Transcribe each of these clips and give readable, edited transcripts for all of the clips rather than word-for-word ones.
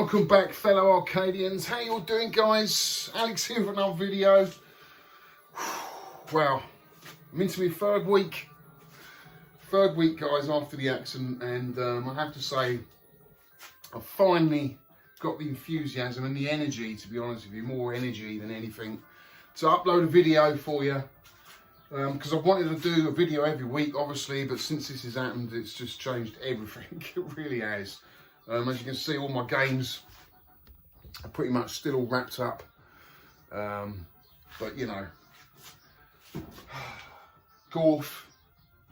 Welcome back, fellow Arcadians. How you all doing, guys? Alex here for another video. Wow, I'm into my third week, guys, after the accident, and I have to say, I finally got the enthusiasm and the energy, to be honest with you, more energy than anything, to upload a video for you. Because I wanted to do a video every week, obviously, but since this has happened, it's just changed everything. It really has. As you can see, all my games are pretty much still all wrapped up. But you know, Golf,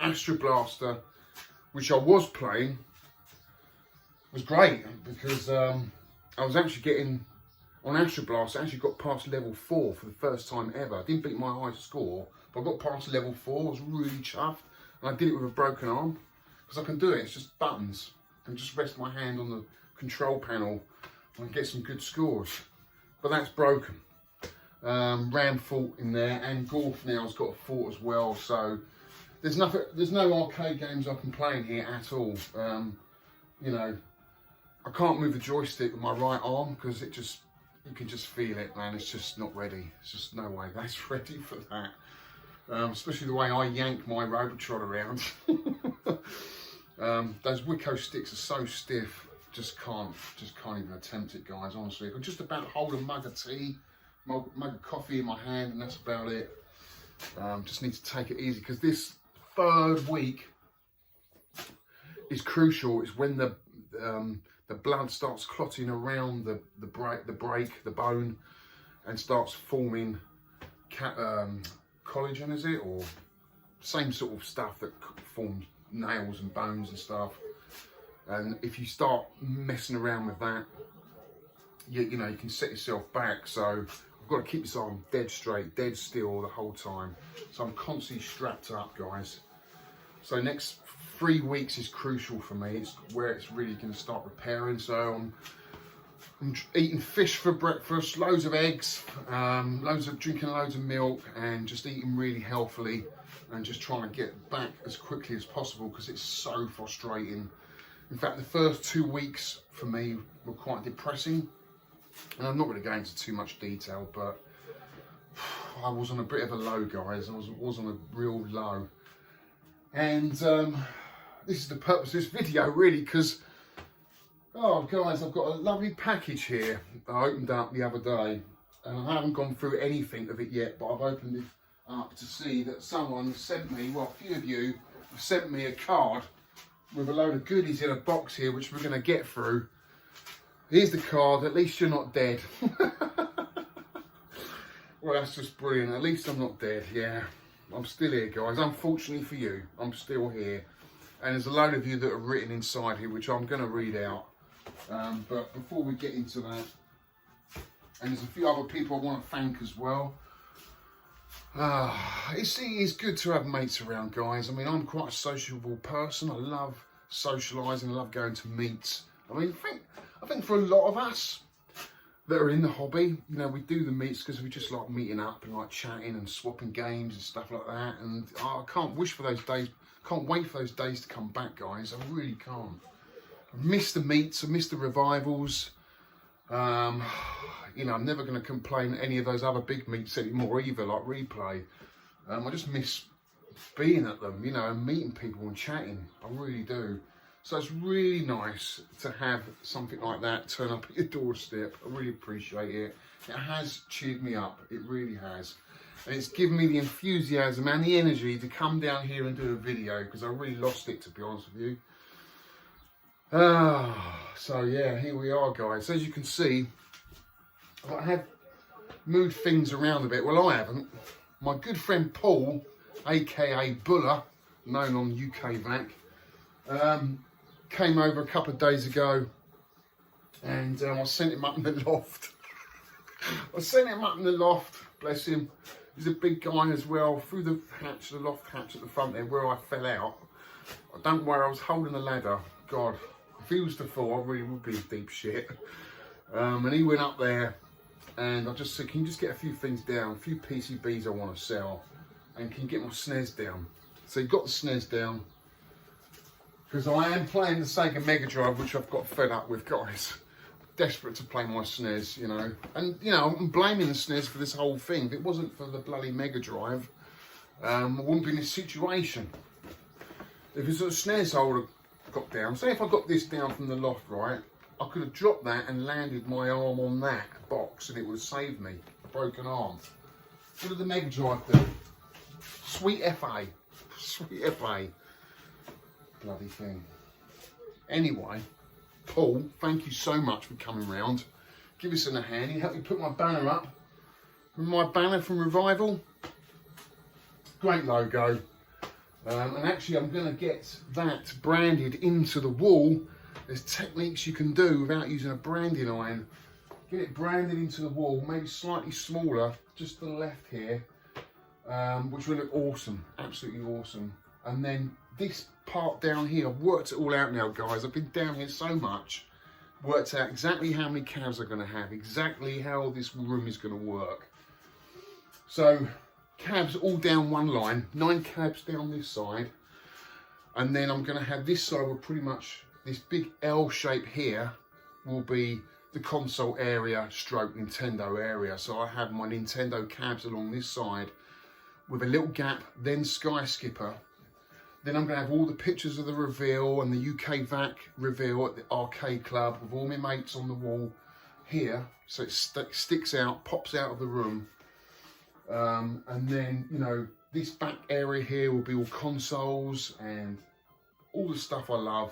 Astro Blaster, which I was playing, was great because I was actually getting, on Astro Blaster, I actually got past level 4 for the first time ever. I didn't beat my highest score, but I got past level 4. I was really chuffed, and I did it with a broken arm because I can do it. It's just buttons. And just rest my hand on the control panel and get some good scores. But that's broken. Ram fault in there, and Golf now has got a fault as well. So there's no arcade games I can play in here at all. You know, I can't move the joystick with my right arm because you can just feel it, man. It's just not ready. It's just no way that's ready for that. Especially the way I yank my Robotron around. Those Wicco sticks are so stiff, just can't even attempt it, guys, honestly. I can just about hold a mug of tea, mug of coffee in my hand, and that's about it. Just need to take it easy, because this third week is crucial. It's when the blood starts clotting around the bone, and starts forming collagen, is it? Or same sort of stuff that forms nails and bones and stuff. And if you start messing around with that, you know, you can set yourself back. So I've got to keep this arm dead straight, dead still the whole time. So I'm constantly strapped up, guys. So next 3 weeks is crucial for me. It's where it's really going to start repairing. So I'm eating fish for breakfast, loads of eggs, drinking loads of milk, and just eating really healthily, and just trying to get back as quickly as possible, because it's so frustrating. In fact, the first 2 weeks for me were quite depressing, and I'm not going to go into too much detail, but I was on a bit of a low, guys. I was on a real low, and this is the purpose of this video, really, because, oh guys, I've got a lovely package here that I opened up the other day, and I haven't gone through anything of it yet, but I've opened it up to see that someone sent me, well, a few of you have sent me a card with a load of goodies in a box here, which we're going to get through. Here's the card. At least you're not dead. Well, that's just brilliant. At least I'm not dead. Yeah, I'm still here, guys. Unfortunately for you, I'm still here. And there's a load of you that are written inside here, which I'm going to read out. But before we get into that, and there's a few other people I want to thank as well. It's good to have mates around, guys. I mean, I'm quite a sociable person. I love socialising. I love going to meets. I mean, I think for a lot of us that are in the hobby, you know, we do the meets because we just like meeting up and like chatting and swapping games and stuff like that. And I can't wish for those days. Can't wait for those days to come back, guys. I really can't. I miss the meets. I miss the revivals. You know, I'm never going to complain at any of those other big meets anymore either, like Replay. I just miss being at them, you know, and meeting people and chatting. I really do. So it's really nice to have something like that turn up at your doorstep. I really appreciate it. It has cheered me up. It really has. And it's given me the enthusiasm and the energy to come down here and do a video, because I really lost it, to be honest with you. So yeah, here we are, guys. As you can see, I have moved things around a bit. Well, I haven't. My good friend Paul, aka Buller, known on UK Vac, came over a couple of days ago, and I sent him up in the loft. Bless him. He's a big guy as well. Through the hatch, the loft hatch at the front there, where I fell out. Don't worry, I was holding a ladder. God, if he was to fall, I really would be in deep shit. And he went up there, and I just said, can you just get a few things down, a few PCBs I want to sell, and can you get my SNES down? So he got the SNES down, because I am playing the Sega Mega Drive, which I've got fed up with, guys. desperate to play my SNES, you know. And, you know, I'm blaming the SNES for this whole thing. If it wasn't for the bloody Mega Drive, I wouldn't be in this situation. If it's a SNES I would have got down, say if I got this down from the loft, right, I could have dropped that and landed my arm on that box and it would have saved me a broken arm. What did the Mega Drive do? Sweet FA. Sweet FA. Bloody thing. Anyway, Paul, thank you so much for coming round. Give us a hand. You helped me put my banner up. My banner from Revival. Great logo. And actually I'm going to get that branded into the wall. There's techniques you can do without using a branding iron. Get it branded into the wall, maybe slightly smaller, just to the left here, which will look awesome, absolutely awesome. And then this part down here, I've worked it all out now, guys. I've been down here so much, worked out exactly how many cabs I'm going to have, exactly how this room is going to work. So cabs all down one line, 9 cabs down this side, and then I'm going to have this side will pretty much, this big L shape here will be the console area stroke Nintendo area. So I have my Nintendo cabs along this side with a little gap, then Sky Skipper. Then I'm going to have all the pictures of the reveal and the UK VAC reveal at the arcade club with all my mates on the wall here. So it sticks out, pops out of the room. And then, you know, this back area here will be all consoles and all the stuff I love,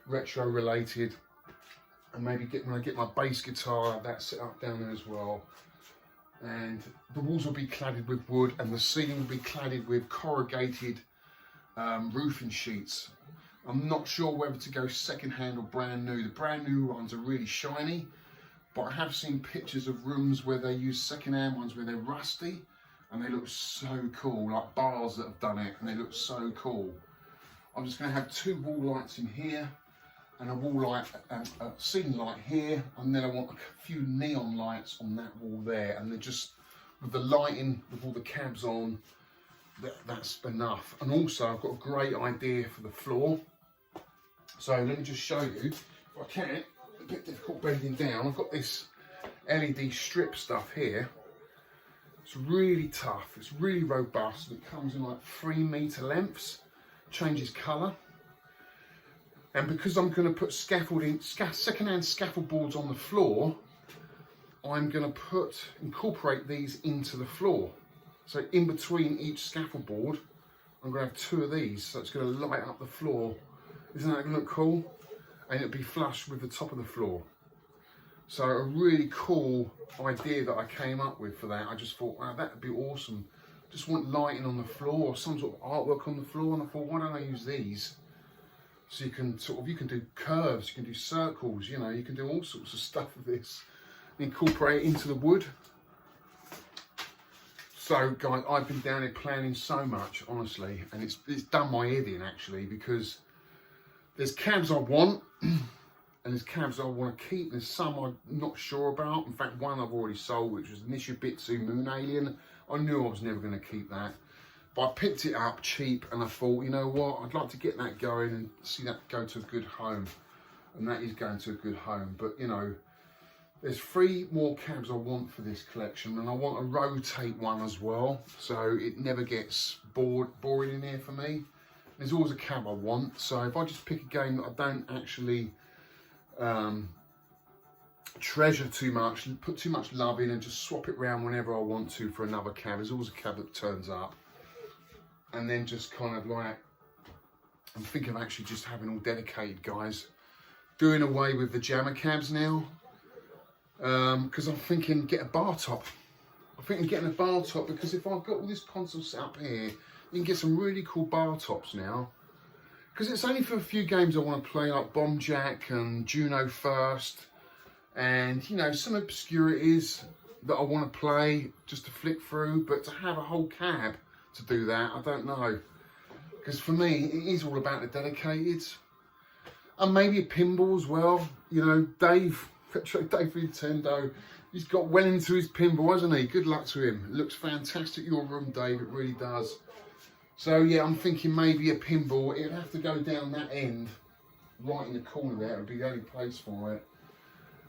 retro related. And maybe when I get my bass guitar, that's set up down there as well. And the walls will be cladded with wood and the ceiling will be cladded with corrugated roofing sheets. I'm not sure whether to go second hand or brand new. The brand new ones are really shiny, but I have seen pictures of rooms where they use second hand ones where they're rusty and they look so cool, like bars that have done it, and they look so cool. I'm just going to have 2 wall lights in here and a wall light, a ceiling light here, and then I want a few neon lights on that wall there, and they're just with the lighting, with all the cabs on, that's enough. And also I've got a great idea for the floor. So let me just show you, if I can, a bit difficult bending down. I've got this LED strip stuff here. It's really tough, it's really robust, it comes in like 3 meter lengths, changes colour. And because I'm going to put scaffolding, second-hand scaffold boards on the floor, I'm going to incorporate these into the floor. So in between each scaffold board, I'm going to have 2 of these. So it's going to light up the floor. Isn't that going to look cool? And it'll be flush with the top of the floor. So a really cool idea that I came up with for that. I just thought, wow, that would be awesome. Just want lighting on the floor, or some sort of artwork on the floor. And I thought, why don't I use these? So you can you can do curves, you can do circles, you know, you can do all sorts of stuff with this. Incorporate it into the wood. So guys, I've been down here planning so much, honestly, and it's done my head in actually, because there's cabs I want and there's cabs I want to keep. There's some I'm not sure about. In fact, one I've already sold, which was Nishibitsu Moon Alien. I knew I was never going to keep that. But I picked it up cheap and I thought, you know what, I'd like to get that going and see that go to a good home. And that is going to a good home. But, you know, there's 3 more cabs I want for this collection, and I want to rotate one as well, so it never gets boring in here for me. There's always a cab I want, so if I just pick a game that I don't actually treasure too much, put too much love in, and just swap it around whenever I want to for another cab, there's always a cab that turns up. And then just kind of like, I'm thinking of actually just having all dedicated guys, doing away with the jammer cabs now, because I'm thinking get a bar top. I'm thinking getting a bar top, because if I've got all this console set up here, you can get some really cool bar tops now. Because it's only for a few games I want to play, like Bomb Jack and Juno First, and you know, some obscurities that I want to play just to flick through. But to have a whole cab to do that, I don't know, because for me it is all about the dedicated, and maybe a pinball as well. You know, Dave from Nintendo, he's got well into his pinball, hasn't he? Good luck to him. It looks fantastic, your room, Dave, it really does. So yeah, I'm thinking maybe a pinball. It'd have to go down that end, right in the corner there. It would be the only place for it.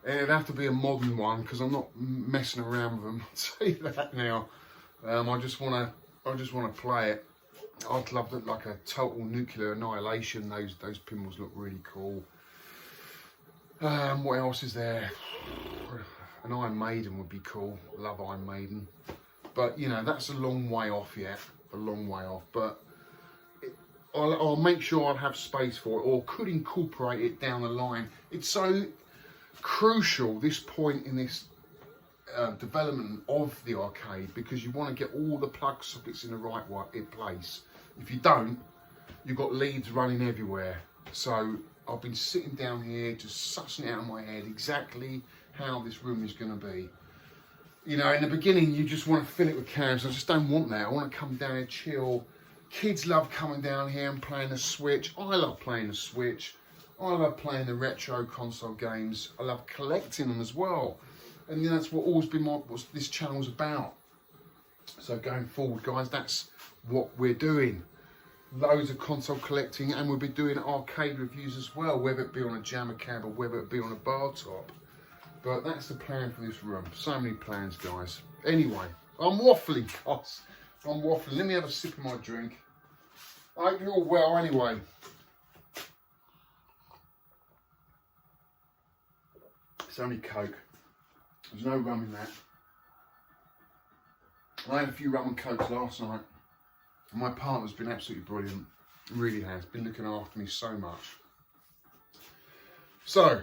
And it'd have to be a modern one because I'm not messing around with them. I'll tell you that now. I just want to play it. I'd love it like a total nuclear annihilation. Those pinballs look really cool. What else is there? An Iron Maiden would be cool. Love Iron Maiden. But you know, that's a long way off yet. A long way off. But I'll make sure I'll have space for it, or could incorporate it down the line. It's so crucial, this point in this development of the arcade, because you want to get all the plug sockets in the right place. If you don't, you've got leads running everywhere. So I've been sitting down here just sussing it out of my head exactly how this room is going to be. You know, in the beginning you just want to fill it with cans. I just don't want that. I want to come down and chill. Kids love coming down here and playing the Switch. I love playing the Switch. I love playing the retro console games. I love collecting them as well. And you know, that's what always been what this channel's about. So going forward, guys, that's what we're doing. Loads of console collecting, and we'll be doing arcade reviews as well, whether it be on a jammer cab or whether it be on a bar top. But that's the plan for this room. So many plans, guys. Anyway, I'm waffling, guys. I'm waffling. Let me have a sip of my drink. I hope you're all well anyway. It's only Coke. There's no rum in that. I had a few rum and Cokes last night. And my partner's been absolutely brilliant. It really has. Been looking after me so much. So,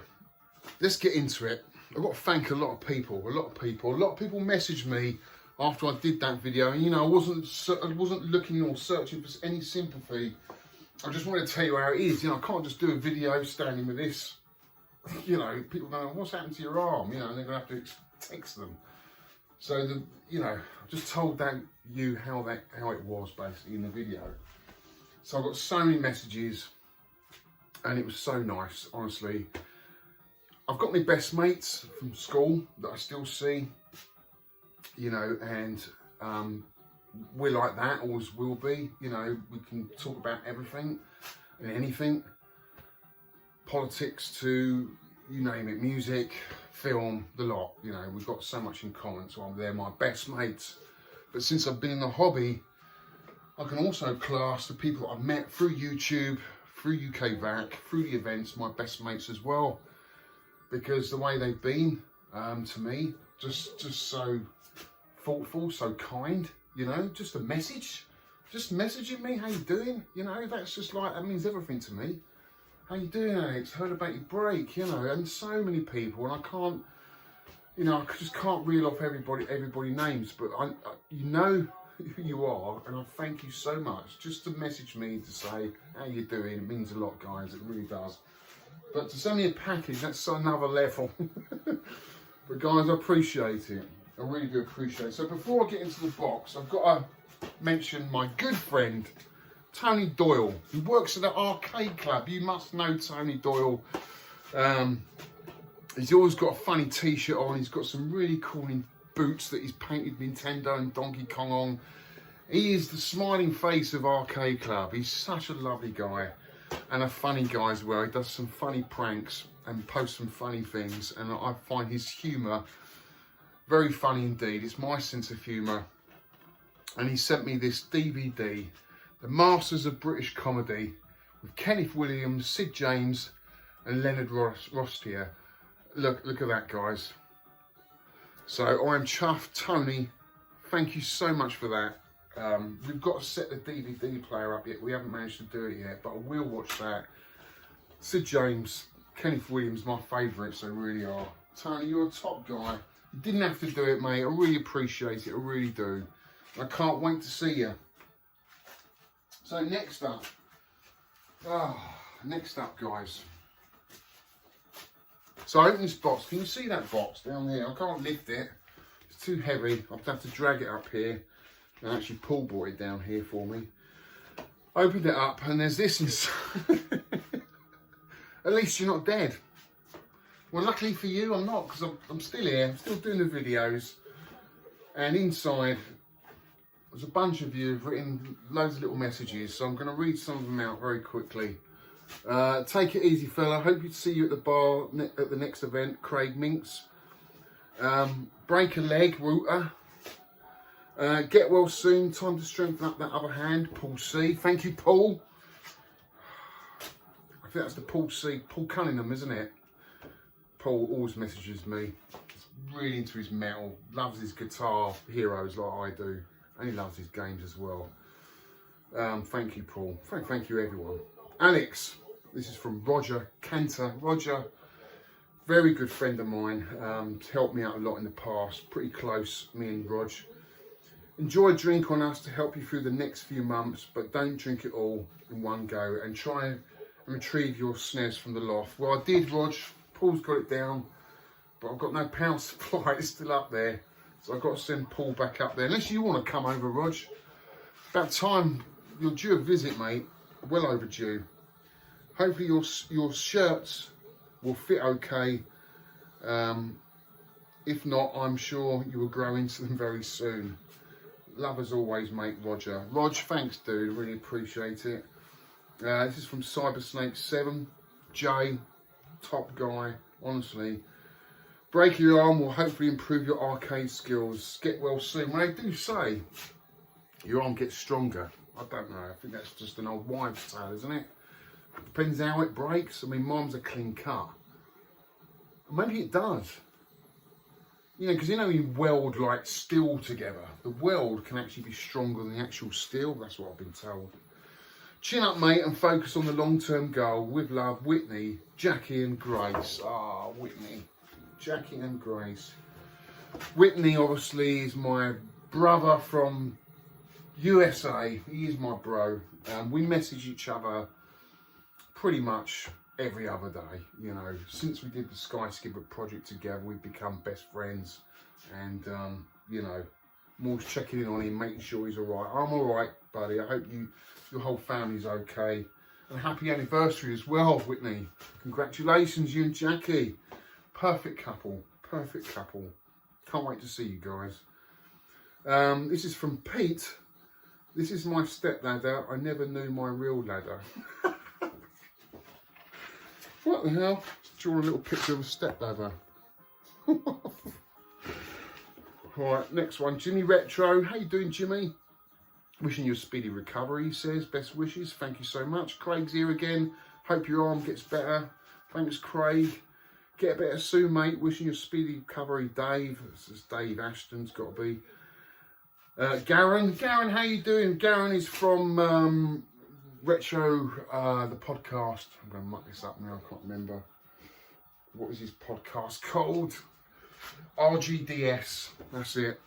let's get into it. I've got to thank a lot of people. A lot of people messaged me after I did that video, and you know, I wasn't looking or searching for any sympathy. I just want to tell you how it is. You know, I can't just do a video standing with this. You know, people go, what's happened to your arm? You know, and they're gonna have to text them. So you know, I just told you how it was basically in the video. So I got so many messages, and it was so nice, honestly. I've got my best mates from school that I still see, you know, and we're like that, always will be. You know, we can talk about everything and anything, politics to, you name it, music, film, the lot. You know, we've got so much in common, so they're my best mates. But since I've been in the hobby, I can also class the people I've met through YouTube, through UK VAC, through the events, my best mates as well. Because the way they've been to me, just so thoughtful, so kind, you know, just a message, just messaging me, how you doing, you know, that's just like, that means everything to me. How you doing, Alex? Heard about your break, you know, and so many people, and I can't, you know, I just can't reel off everybody names, but I you know who you are, and I thank you so much. Just to message me to say how you doing, it means a lot, guys, it really does. But to send me a package, that's another level. But guys, I appreciate it. I really do appreciate it. So before I get into the box, I've got to mention my good friend, Tony Doyle. He works at the arcade club. You must know Tony Doyle. He's always got a funny t-shirt on. He's got some really cool boots that he's painted Nintendo and Donkey Kong on. He is the smiling face of Arcade Club. He's such a lovely guy. And a funny guy as well. He does some funny pranks and posts some funny things, and I find his humour very funny indeed. It's my sense of humour. And he sent me this DVD, The Masters of British Comedy, with Kenneth Williams, Sid James and Leonard Rostier. Look at that, guys. So I'm chuffed. Tony, thank you so much for that. We've got to set the DVD player up yet. We haven't managed to do it yet, but I will watch that. Sid James, Kenneth Williams, my favourites, they really are. Tony, you're a top guy. You didn't have to do it, mate. I really appreciate it. I really do. I can't wait to see you. So next up, guys. So I open this box. Can you see that box down there? I can't lift it. It's too heavy. I'll have to drag it up here. And actually pull brought it down here for me. Opened it up and there's this inside. At least you're not dead. Well, luckily for you, I'm not, because I'm still here. I'm still doing the videos. And inside, there's a bunch of you who've written loads of little messages. So I'm going to read some of them out very quickly. Take it easy, fella. Hope to see you at the bar at the next event. Craig Minks. Break a leg, Rooter. Get well soon. Time to strengthen up that other hand. Paul C. Thank you, Paul. I think that's the Paul C. Paul Cunningham, isn't it? Paul always messages me. He's really into his metal. Loves his guitar heroes like I do. And he loves his games as well. Thank you, Paul. Thank you, everyone. Alex. This is from Roger Cantor. Roger, very good friend of mine. Helped me out a lot in the past. Pretty close, me and Rog. Enjoy a drink on us to help you through the next few months, but don't drink it all in one go. And try and retrieve your SNES from the loft. Well, I did, Rog. Paul's got it down, but I've got no power supply. It's still up there. So I've got to send Paul back up there. Unless you want to come over, Rog. About time. You're due a visit, mate. Well overdue. Hopefully your shirts will fit okay. If not, I'm sure you will grow into them very soon. Love as always, mate, Roger. Rog, thanks, dude. Really appreciate it. This is from Cybersnake7. Jay, top guy, honestly. Break your arm will hopefully improve your arcade skills. Get well soon. When they do say your arm gets stronger, I don't know. I think that's just an old wives' tale, isn't it? Depends how it breaks. I mean, mine's a clean cut. Maybe it does. You know, because you know you weld like steel together. The weld can actually be stronger than the actual steel. That's what I've been told. Chin up, mate, and focus on the long-term goal. With love, Whitney, Jackie and Grace. Ah, Whitney, Jackie and Grace. Whitney, obviously, is my brother from USA. He is my bro. We message each other pretty much every other day, you know. Since we did the Sky Skipper project together, we've become best friends, and you know, I'm always checking in on him, making sure he's all right. I'm all right, buddy. I hope your whole family's okay, and happy anniversary as well, Whitney. Congratulations, you and Jackie. Perfect couple, perfect couple. Can't wait to see you guys. This is from Pete. This is my step ladder. I never knew my real ladder. What the hell? Draw a little picture of a stepladder. Alright, next one. Jimmy Retro. How you doing, Jimmy? Wishing you a speedy recovery, he says. Best wishes. Thank you so much. Craig's here again. Hope your arm gets better. Thanks, Craig. Get better soon, mate. Wishing you a speedy recovery, Dave. This is Dave Ashton's got to be. Garen. Garen, how you doing? Garen is from... Retro, the podcast. I'm going to muck this up now, I can't remember. What is his podcast called? RGDS, that's it.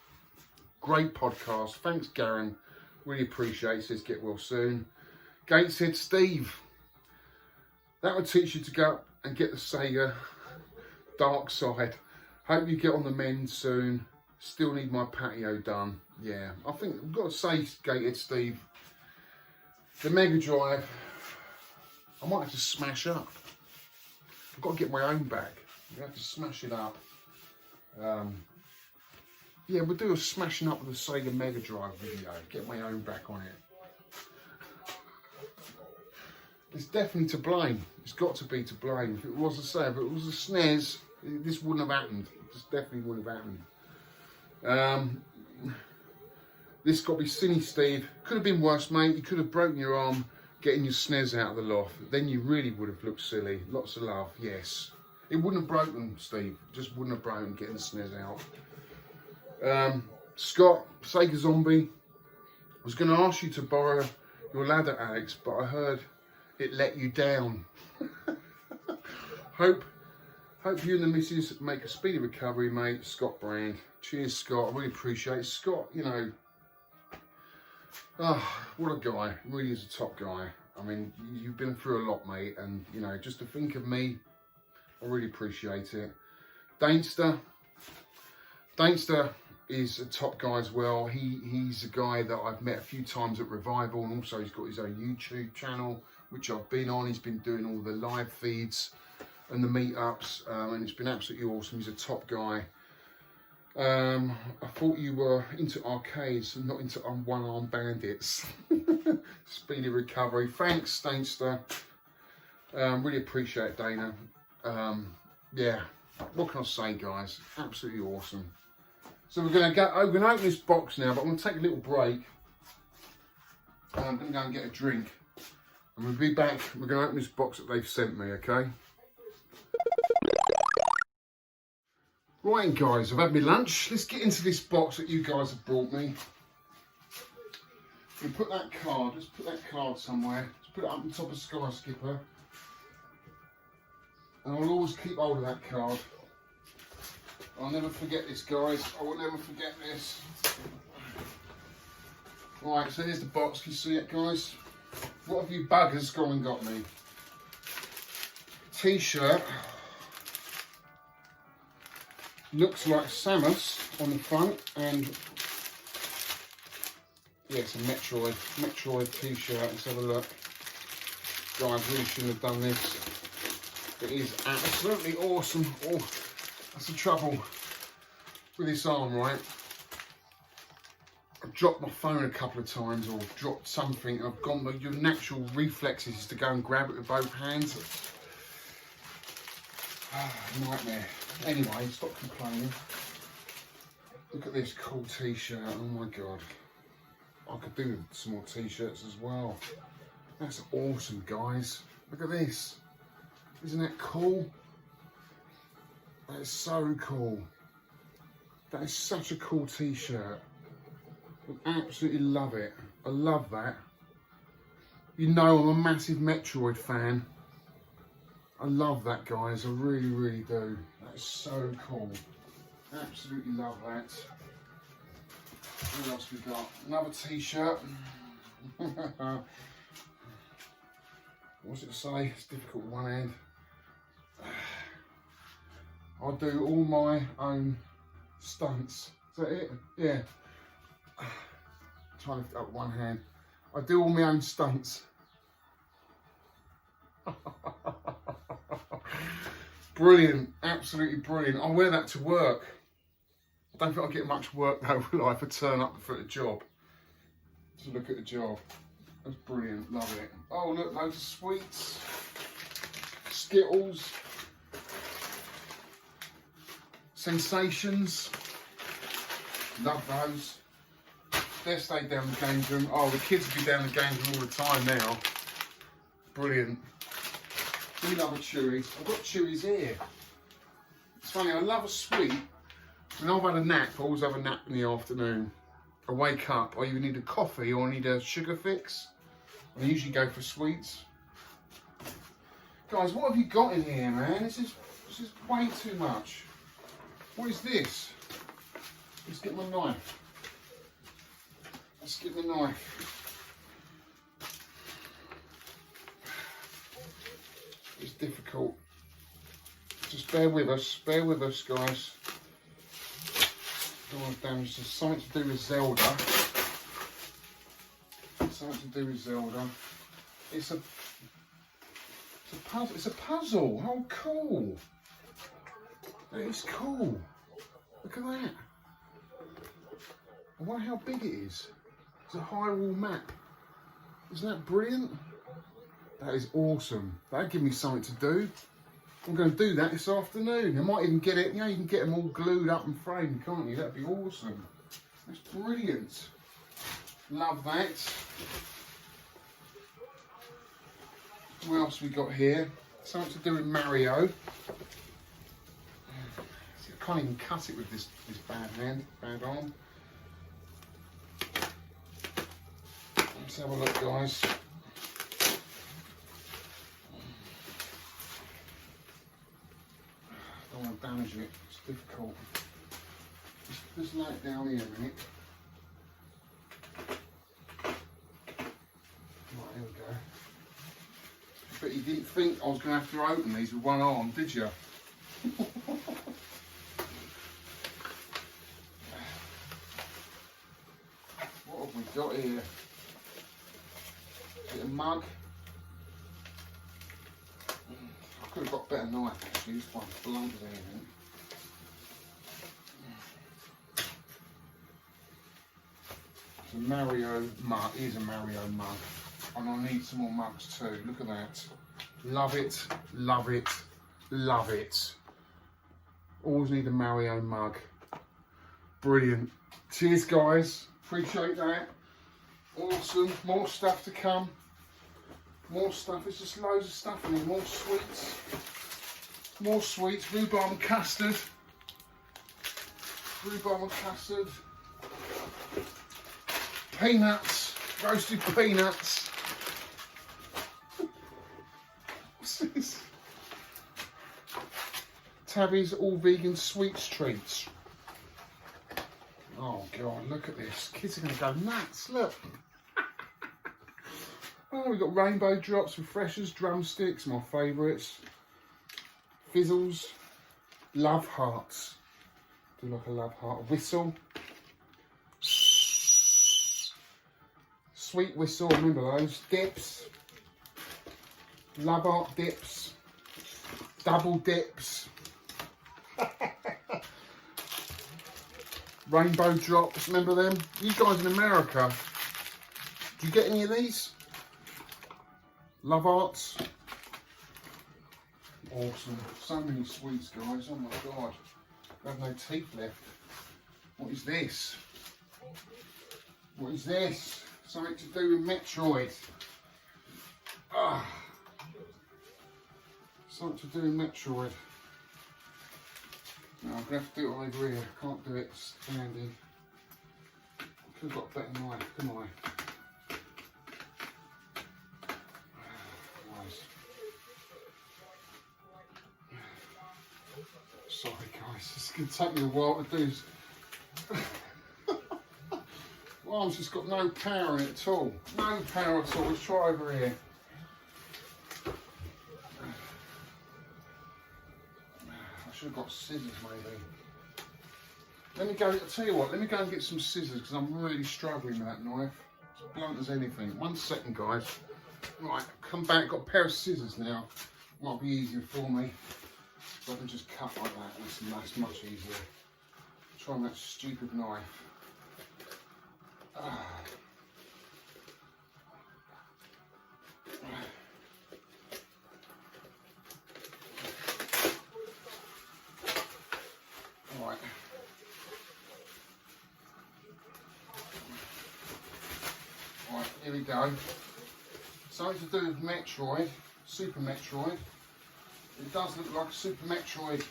Great podcast. Thanks, Garen. Really appreciate it. Says get well soon. Gates said, Steve, that would teach you to go up and get the Sega Dark Side. Hope you get on the mend soon. Still need my patio done. Yeah, I think I've got to say, Gated Steve, the Mega Drive, I might have to smash up. I've got to get my own back. You have to smash it up. Yeah, we'll do a smashing up with the Sega Mega Drive video. Get my own back on it. It's definitely to blame. It's got to be to blame. If it was if it was a SNES, this wouldn't have happened. This definitely wouldn't have happened. This got to be silly, Steve. Could have been worse, mate. You could have broken your arm getting your SNES out of the loft. Then you really would have looked silly. Lots of love, yes. It wouldn't have broken, Steve. Just wouldn't have broken getting the SNES out. Scott, Sega Zombie. I was going to ask you to borrow your ladder, Alex, but I heard it let you down. Hope you and the missus make a speedy recovery, mate. Scott Brand. Cheers, Scott. I really appreciate it. Scott, you know, what a guy. Really is a top guy. I mean, you've been through a lot, mate, and, you know, just to think of me, I really appreciate it. Dainster is a top guy as well. He's a guy that I've met a few times at Revival, and also he's got his own YouTube channel, which I've been on. He's been doing all the live feeds and the meetups, and it's been absolutely awesome. He's a top guy. I thought you were into arcades and not into one-arm bandits. Speedy recovery. Thanks, Stainster. Really appreciate it, Dana. Yeah, what can I say, guys? Absolutely awesome. So we're going to open this box now, but I'm going to take a little break. I'm going to go and get a drink. And we'll be back. We're going to open this box that they've sent me, okay? Right, guys, I've had my lunch. Let's get into this box that you guys have brought me. We'll put that card, let's put that card somewhere. Let's put it up on top of Sky Skipper. And I'll always keep hold of that card. I'll never forget this, guys. I will never forget this. Right, so here's the box. Can you see it, guys? What have you buggers gone and got me? T-shirt. Looks like Samus on the front, and yeah, it's a Metroid T-shirt. Let's have a look. Guys, really shouldn't have done this. It is absolutely awesome. Oh, that's the trouble with this arm, right? I've dropped my phone a couple of times, or dropped something. I've gone, your natural reflexes is to go and grab it with both hands. Nightmare. Anyway, stop complaining. Look at this cool T-shirt. Oh my God. I could do with some more T-shirts as well. That's awesome, guys. Look at this. Isn't that cool? That is so cool. That is such a cool T-shirt. I absolutely love it. I love that. You know I'm a massive Metroid fan. I love that, guys. I really, really do. That is so cool. Absolutely love that. What else we got? Another T-shirt. What's it say? It's difficult with one hand. I do all my own stunts. Is that it? Yeah. I'm trying to lift up one hand. I do all my own stunts. Brilliant. Absolutely brilliant. I'll wear that to work. I don't think I'll get much work though, will I, if I turn up for a job. To look at the job. That's brilliant. Love it. Oh, look, loads of sweets. Skittles. Sensations. Love those. They're stayed down the games room. Oh, the kids will be down the games room all the time now. Brilliant. We love a Chewy. I've got Chewy's here. It's funny, I love a sweet. When I've had a nap, I always have a nap in the afternoon. I wake up, I either need a coffee or I need a sugar fix. I usually go for sweets. Guys, what have you got in here, man? This is way too much. What is this? Let's get my knife. Let's get my knife. It's difficult. Just bear with us, guys. Don't want to damage this. Something to do with Zelda. Something to do with Zelda. It's a puzzle. It's a puzzle. How cool! That is cool. Look at that. I wonder how big it is. It's a Hyrule map. Isn't that brilliant? That is awesome. That'll give me something to do. I'm going to do that this afternoon. I might even get it, you know, you can get them all glued up and framed, can't you? That'd be awesome. That's brilliant. Love that. What else we got here? Something to do with Mario. See, I can't even cut it with this bad hand, bad arm. Let's have a look, guys. I don't want to damage it, it's difficult. Just lay it down here a minute. Right, here we go. But you didn't think I was going to have to open these with one arm, did you? What have we got here? Is it a mug? I could have got a better knife actually, this one's blunt there, I think. It's a Mario mug, it is a Mario mug. And I need some more mugs too, look at that. Love it, love it, love it. Always need a Mario mug. Brilliant. Cheers, guys. Appreciate that. Awesome. More stuff to come. More stuff. There's just loads of stuff in here. More sweets. More sweets. Rhubarb and custard. Rhubarb and custard. Peanuts. Roasted peanuts. What's this? Tabby's all vegan sweets treats. Oh God, look at this. Kids are going to go nuts, look. Oh, we've got rainbow drops, refreshers, drumsticks, my favourites. Fizzles, love hearts. Do like a love heart. Whistle. Sweet whistle, remember those. Dips. Love art dips. Double dips. Rainbow drops, remember them? You guys in America, do you get any of these? Love arts. Awesome. So many sweets, guys. Oh my God. I have no teeth left. What is this? What is this? Something to do with Metroid. Ah. Something to do with Metroid. No, I'm going to have to do it over here. I can't do it standing. I could have got a better knife, couldn't I? Nice. Sorry guys, it's going to take me a while to do this. Well, I've just got no power in it at all. No power at all. Let's try over here. I should have got scissors maybe. Let me go, I'll tell you what, let me go and get some scissors because I'm really struggling with that knife. It's blunt as anything. 1 second guys. Right, come back, got a pair of scissors now. Might be easier for me. So I can just cut like that. That's much easier. Try that stupid knife. Right. Right, here we go. Something to do with Metroid, Super Metroid. It does look like a Super Metroid.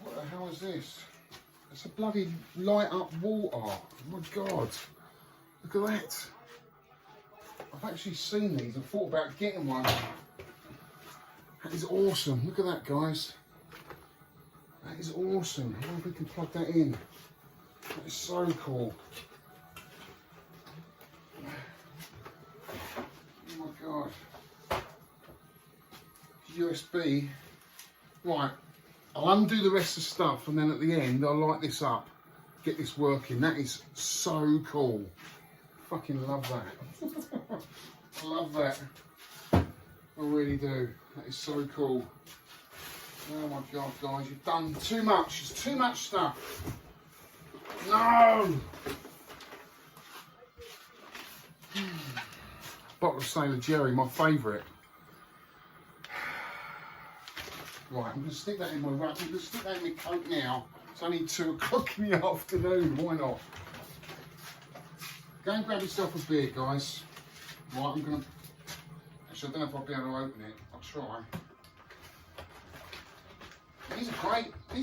What the hell is this? It's a bloody light up wall art. Oh my God. Look at that. I've actually seen these and thought about getting one. That is awesome. Look at that, guys. That is awesome. I wonder if we can plug that in. That is so cool. Oh my God. USB. Right. I'll undo the rest of the stuff and then at the end I'll light this up. Get this working. That is so cool. Fucking love that. I love that. I really do. That is so cool. Oh my God, guys, you've done too much. It's too much stuff. No! Bottle of Sailor Jerry, my favourite. Right, I'm going to stick that in my wrap. I'm going to stick that in my coat now. It's only 2 o'clock in the afternoon. Why not? Go and grab yourself a beer, guys. Right, I'm going to... Actually, I don't know if I'll be able to open it. I'll try. These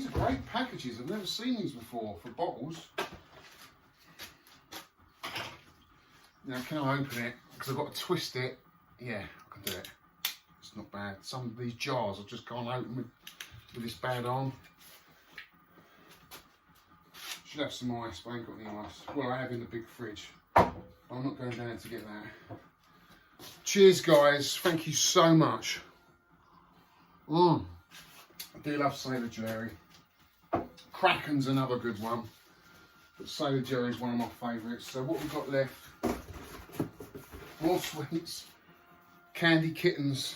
are great packages. I've never seen these before for bottles. Now, can I open it? Because I've got to twist it. Yeah, I can do it. It's not bad. Some of these jars I just can't open with this bad on. Should have some ice, but I ain't got any ice. Well, I have in the big fridge. I'm not going down to get that. Cheers, guys. Thank you so much. I do love Sailor Jerry. Kraken's another good one. But Sailor Jerry's one of my favourites. So what we've got left, more sweets, candy kittens.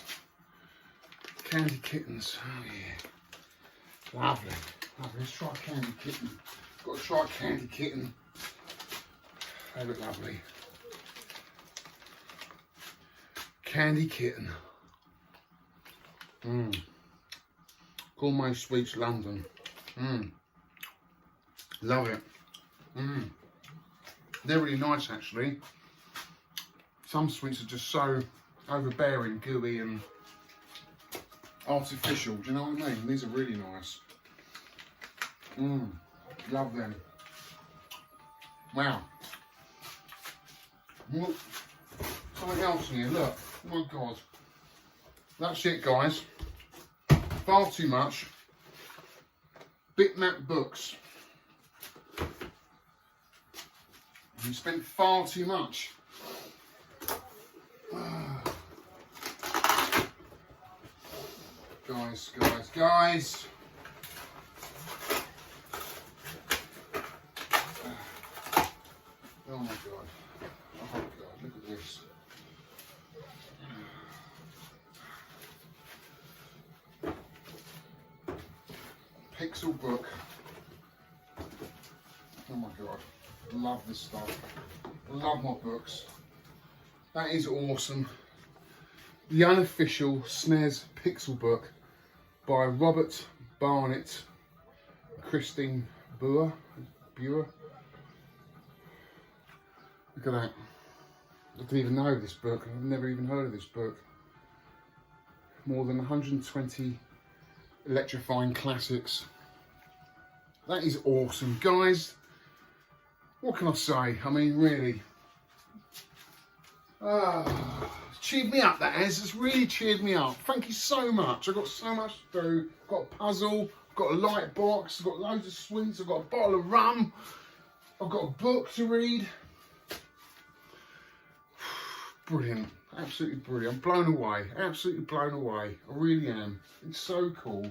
Candy kittens, oh yeah. Lovely. Lovely. Let's try candy kitten. Got to try candy kitten. They look lovely. Candy Kitten. Gourmet Sweets London. Love it. They're really nice actually. Some sweets are just so overbearing, gooey and artificial. Do you know what I mean? These are really nice. Love them. Wow. Look, something else in here, look. Oh my God. That's it, guys. Far too much. Bitmap books. You spent far too much. Guys. Oh my God. Oh my God, look at this. Pixel book. Oh my God. Love this stuff. Love my books. That is awesome. The unofficial SNES Pixel book by Robert Barnett, Christine Brewer. Look at that. I didn't even know this book. I've never even heard of this book. More than 120 electrifying classics. That is awesome, guys. What can I say? I mean, really. Cheered me up, that has. It's really cheered me up. Thank you so much. I've got so much to do. Got a puzzle, got a light box, I've got loads of sweets, I've got a bottle of rum, I've got a book to read. Brilliant. Absolutely brilliant. I'm blown away. Absolutely blown away. I really am. It's so cool.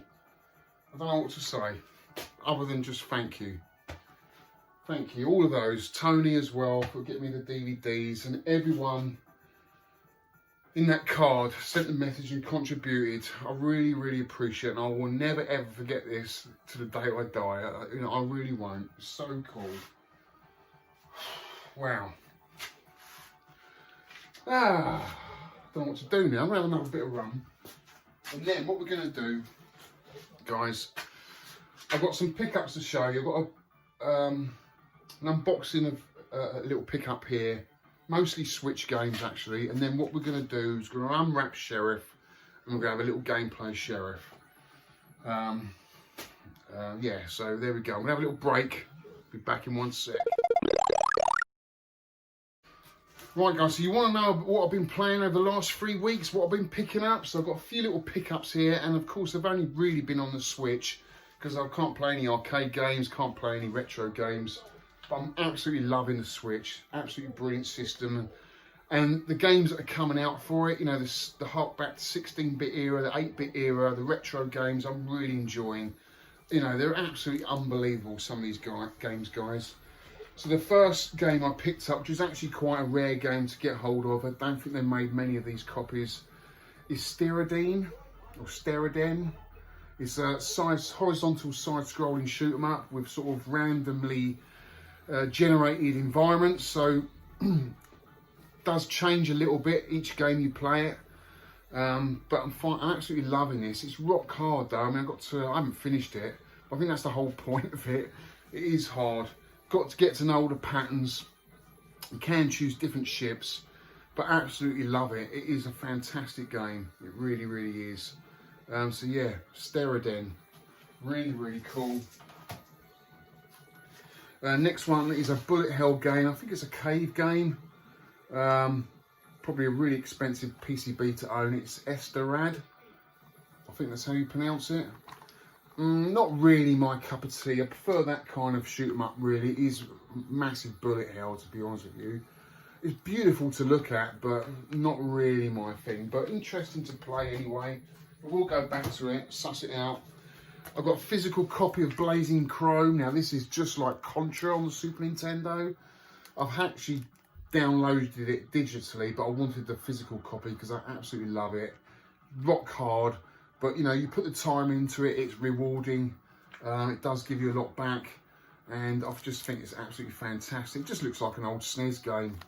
I don't know what to say other than just thank you. Thank you. All of those. Tony as well for getting me the DVDs, and everyone in that card sent a message and contributed. I really, really appreciate it, and I will never ever forget this to the day I die. You know, I really won't. It's so cool. Wow. Don't know what to do now. I'm going to have another bit of rum. And then what we're going to do, guys, I've got some pickups to show you. I've got an unboxing of a little pickup here. Mostly Switch games, actually. And then what we're going to do is we're going to unwrap Sheriff. And we're going to have a little gameplay Sheriff. Yeah, so there we go. I'm going to have a little break. Be back in 1 sec. Right guys, so you want to know what I've been playing over the last 3 weeks, what I've been picking up. So I've got a few little pickups here, and of course I've only really been on the Switch because I can't play any arcade games, can't play any retro games. But I'm absolutely loving the Switch, absolutely brilliant system. And the games that are coming out for it, you know, the hark back to 16-bit era, the 8-bit era, the retro games, I'm really enjoying. You know, they're absolutely unbelievable, some of these games, guys. So the first game I picked up, which is actually quite a rare game to get hold of, I don't think they made many of these copies, is Steriden, or Steriden. It's a horizontal side-scrolling shoot 'em up with sort of randomly generated environments. So does change a little bit each game you play it. But I'm absolutely loving this. It's rock hard though. I mean, I haven't finished it. But I think that's the whole point of it. It is hard. Got to get to know all the patterns. You can choose different ships, but absolutely love it. It is a fantastic game. It really, really is. So yeah, Steriden, really, really cool. Next one is a bullet hell game. I think it's a cave game. Probably a really expensive PCB to own. It's Esterad. I think that's how you pronounce it. Not really my cup of tea. I prefer that kind of shoot 'em up, really. It is massive bullet hell, to be honest with you. It's beautiful to look at, but not really my thing. But interesting to play anyway. But we'll go back to it, suss it out. I've got a physical copy of Blazing Chrome. Now, this is just like Contra on the Super Nintendo. I've actually downloaded it digitally, but I wanted the physical copy because I absolutely love it. Rock hard. But, you know, you put the time into it, it's rewarding. It does give you a lot back. And I just think it's absolutely fantastic. It just looks like an old SNES game.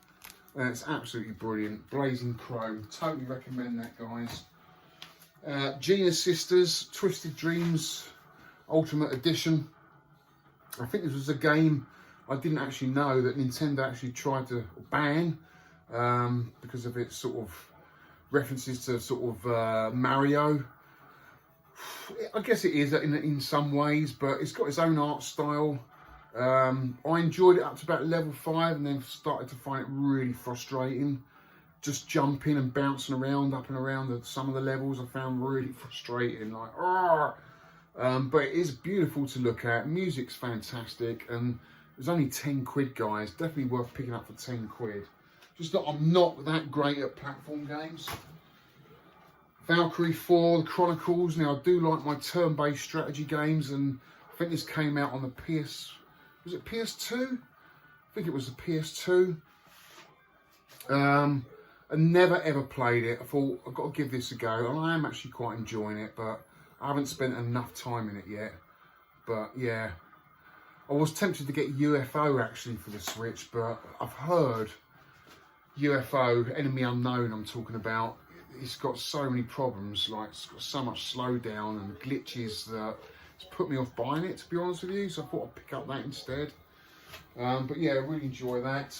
It's absolutely brilliant. Blazing Chrome. Totally recommend that, guys. Gina Sisters, Twisted Dreams Ultimate Edition. I think this was a game I didn't actually know that Nintendo actually tried to ban because of its sort of references to sort of Mario. I guess it is in some ways, but it's got its own art style. I enjoyed it up to about level 5 and then started to find it really frustrating. Just jumping and bouncing around, up and around some of the levels I found really frustrating, like, but it is beautiful to look at. Music's fantastic, and it was only 10 quid, guys. Definitely worth picking up for 10 quid. Just that I'm not that great at platform games. Valkyria Chronicles. Now, I do like my turn-based strategy games, and I think this came out on the was it PS2? I think it was the PS2. I never ever played it. I thought, I've got to give this a go, and I am actually quite enjoying it, but I haven't spent enough time in it yet. But yeah, I was tempted to get UFO actually for the Switch, but I've heard UFO, Enemy Unknown I'm talking about, it's got so many problems, like it's got so much slowdown and glitches that it's put me off buying it, to be honest with you, so I thought I'd pick up that instead. But yeah, I really enjoy that.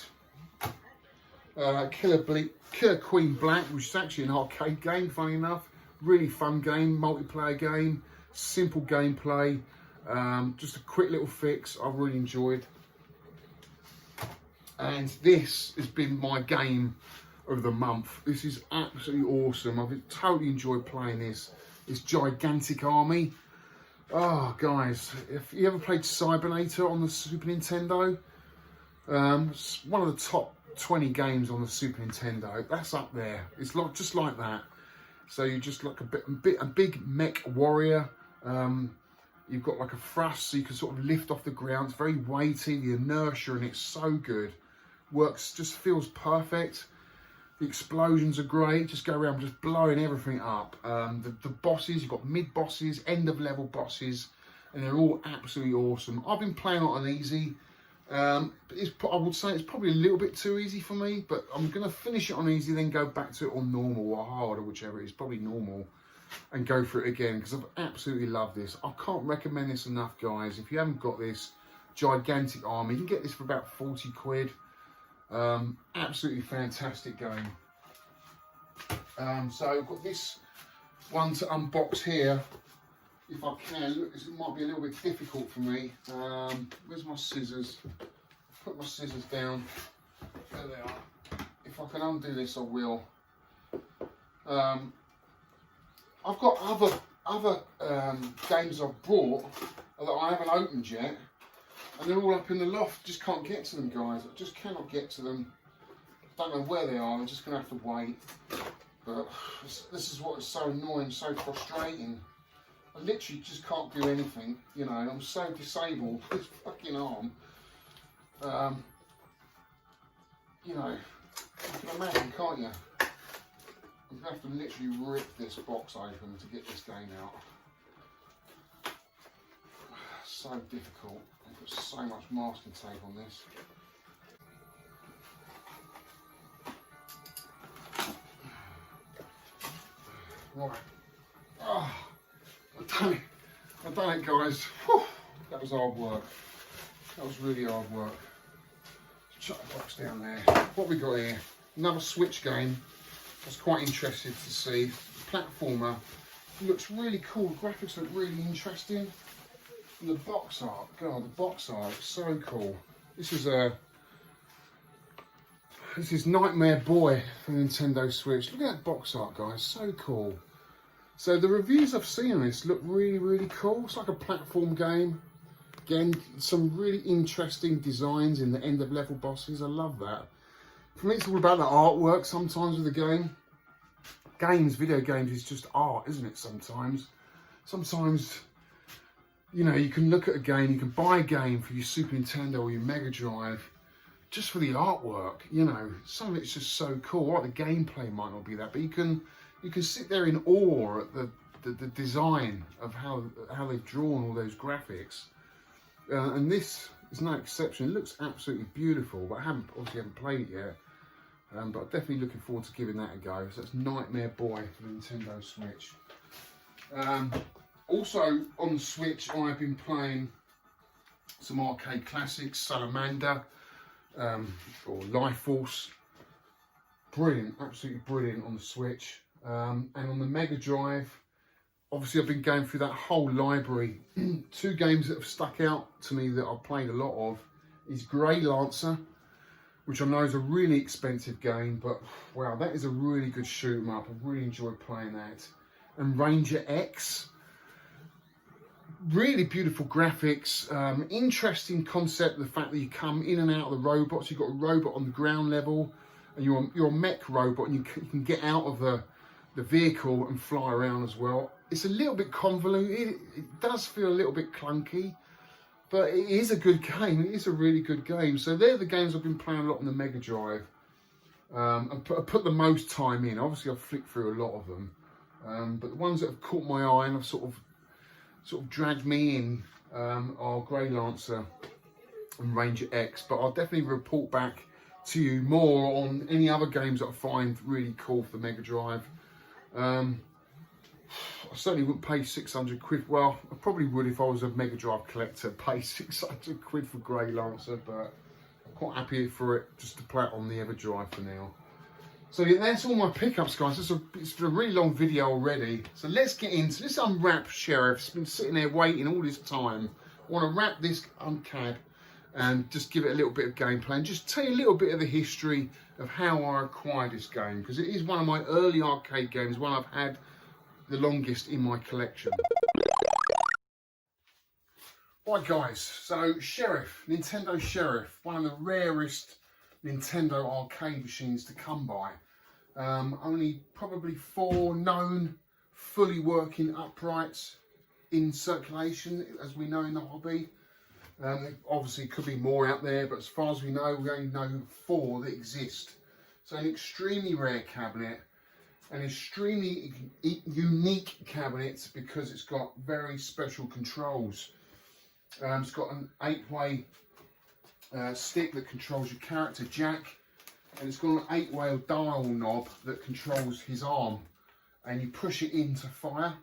Killer Queen Black, which is actually an arcade game, funny enough. Really fun game, multiplayer game, simple gameplay, just a quick little fix I really enjoyed. And this has been my game of the month. This is absolutely awesome. I've totally enjoyed playing this. It's Gigantic Army. Oh, guys, if you ever played Cybernator on the Super Nintendo, it's one of the top 20 games on the Super Nintendo. That's up there. It's like just like that. So you're just like a big mech warrior. You've got like a thrust, so you can sort of lift off the ground. It's very weighty. The inertia in it's so good. Works, just feels perfect. The explosions are great. Just go around just blowing everything up. The bosses, you've got mid bosses, end of level bosses, and they're all absolutely awesome. I've been playing it on easy. I would say it's probably a little bit too easy for me, but I'm going to finish it on easy, then go back to it on normal or hard or whichever it is, probably normal, and go for it again, because I've absolutely loved this. I can't recommend this enough, guys. If you haven't got this Gigantic Army, you can get this for about 40 quid. Absolutely fantastic game. So I've got this one to unbox here, if I can. Look, this might be a little bit difficult for me. Where's my scissors? Put my scissors down. There they are. If I can undo this, I will. I've got other games I've brought that I haven't opened yet, and they're all up in the loft. Just can't get to them, guys. I just cannot get to them. Don't know where they are. I'm just going to have to wait. But this is what is so annoying, so frustrating. I literally just can't do anything. You know, I'm so disabled with this fucking arm. You know, you can imagine, can't you? I'm going to have to literally rip this box open to get this game out. So difficult. I've got so much masking tape on this. Right. Oh, I've done it, guys. Whew. That was hard work. That was really hard work. Shut the box down there. What we got here? Another Switch game. I was quite interested to see. Platformer. It looks really cool. The graphics look really interesting. And the box art. God, the box art is so cool. This is Nightmare Boy for Nintendo Switch. Look at that box art, guys. So cool. So the reviews I've seen on this look really, really cool. It's like a platform game. Again, some really interesting designs in the end of level bosses. I love that. For me, it's all about the artwork sometimes with the game. Video games is just art, isn't it, sometimes? Sometimes, you know, you can look at a game, you can buy a game for your Super Nintendo or your Mega Drive just for the artwork, you know. Some of it's just so cool. Right, the gameplay might not be that, but you can sit there in awe at the design of how they've drawn all those graphics. And this is no exception. It looks absolutely beautiful, but I obviously haven't played it yet. but I'm definitely looking forward to giving that a go. So that's Nightmare Boy for the Nintendo Switch. Also on the Switch, I've been playing some arcade classics, Salamander, or Life Force. Brilliant, absolutely brilliant on the Switch. And on the Mega Drive, obviously I've been going through that whole library. Two games that have stuck out to me that I've played a lot of is Grey Lancer, which I know is a really expensive game, but wow, that is a really good shoot 'em up. I've really enjoyed playing that. And Ranger X, really beautiful graphics, interesting concept, the fact that you come in and out of the robots. You've got a robot on the ground level, and you're a mech robot, and you can get out of the vehicle and fly around as well. It's a little bit convoluted, it does feel a little bit clunky, but it is a good game. It is a really good game. So they're the games I've been playing a lot on the Mega Drive. I put the most time in. Obviously I've flicked through a lot of them, but the ones that have caught my eye and have sort of dragged me in are Grey Lancer and Ranger X. But I'll definitely report back to you more on any other games that I find really cool for the Mega Drive. I certainly wouldn't pay 600 quid. Well, I probably would if I was a Mega Drive collector, pay 600 quid for Grey Lancer, but I'm quite happy for it just to play it on the EverDrive for now. So yeah, that's all my pickups, guys. It's been a really long video already. So let's get into this. Unwrap Sheriff. It's been sitting there waiting all this time. I want to wrap this cab and just give it a little bit of gameplay and just tell you a little bit of the history of how I acquired this game, because it is one of my early arcade games, one I've had the longest in my collection. Right guys, so Sheriff, Nintendo Sheriff, one of the rarest Nintendo arcade machines to come by. Only probably 4 known fully working uprights in circulation, as we know in the hobby. Obviously could be more out there, but as far as we know, we only know 4 that exist. So an extremely rare cabinet, an extremely unique cabinet because it's got very special controls. It's got an 8-way stick that controls your character Jack, and it's got an 8-way dial knob that controls his arm, and you push it in to fire.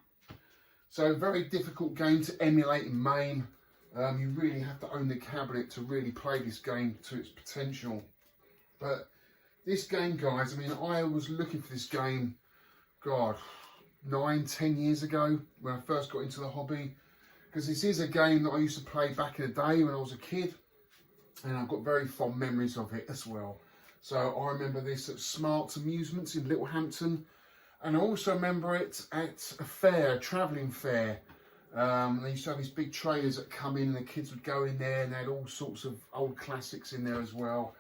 So a very difficult game to emulate in MAME. You really have to own the cabinet to really play this game to its potential. But this game, guys, I mean, I was looking for this game, God, 9-10 years ago when I first got into the hobby, because this is a game that I used to play back in the day when I was a kid, and I've got very fond memories of it as well. So I remember this at Smart's Amusements in Littlehampton, and I also remember it at a fair, a travelling fair. They used to have these big trailers that come in, and the kids would go in there, and they had all sorts of old classics in there as well.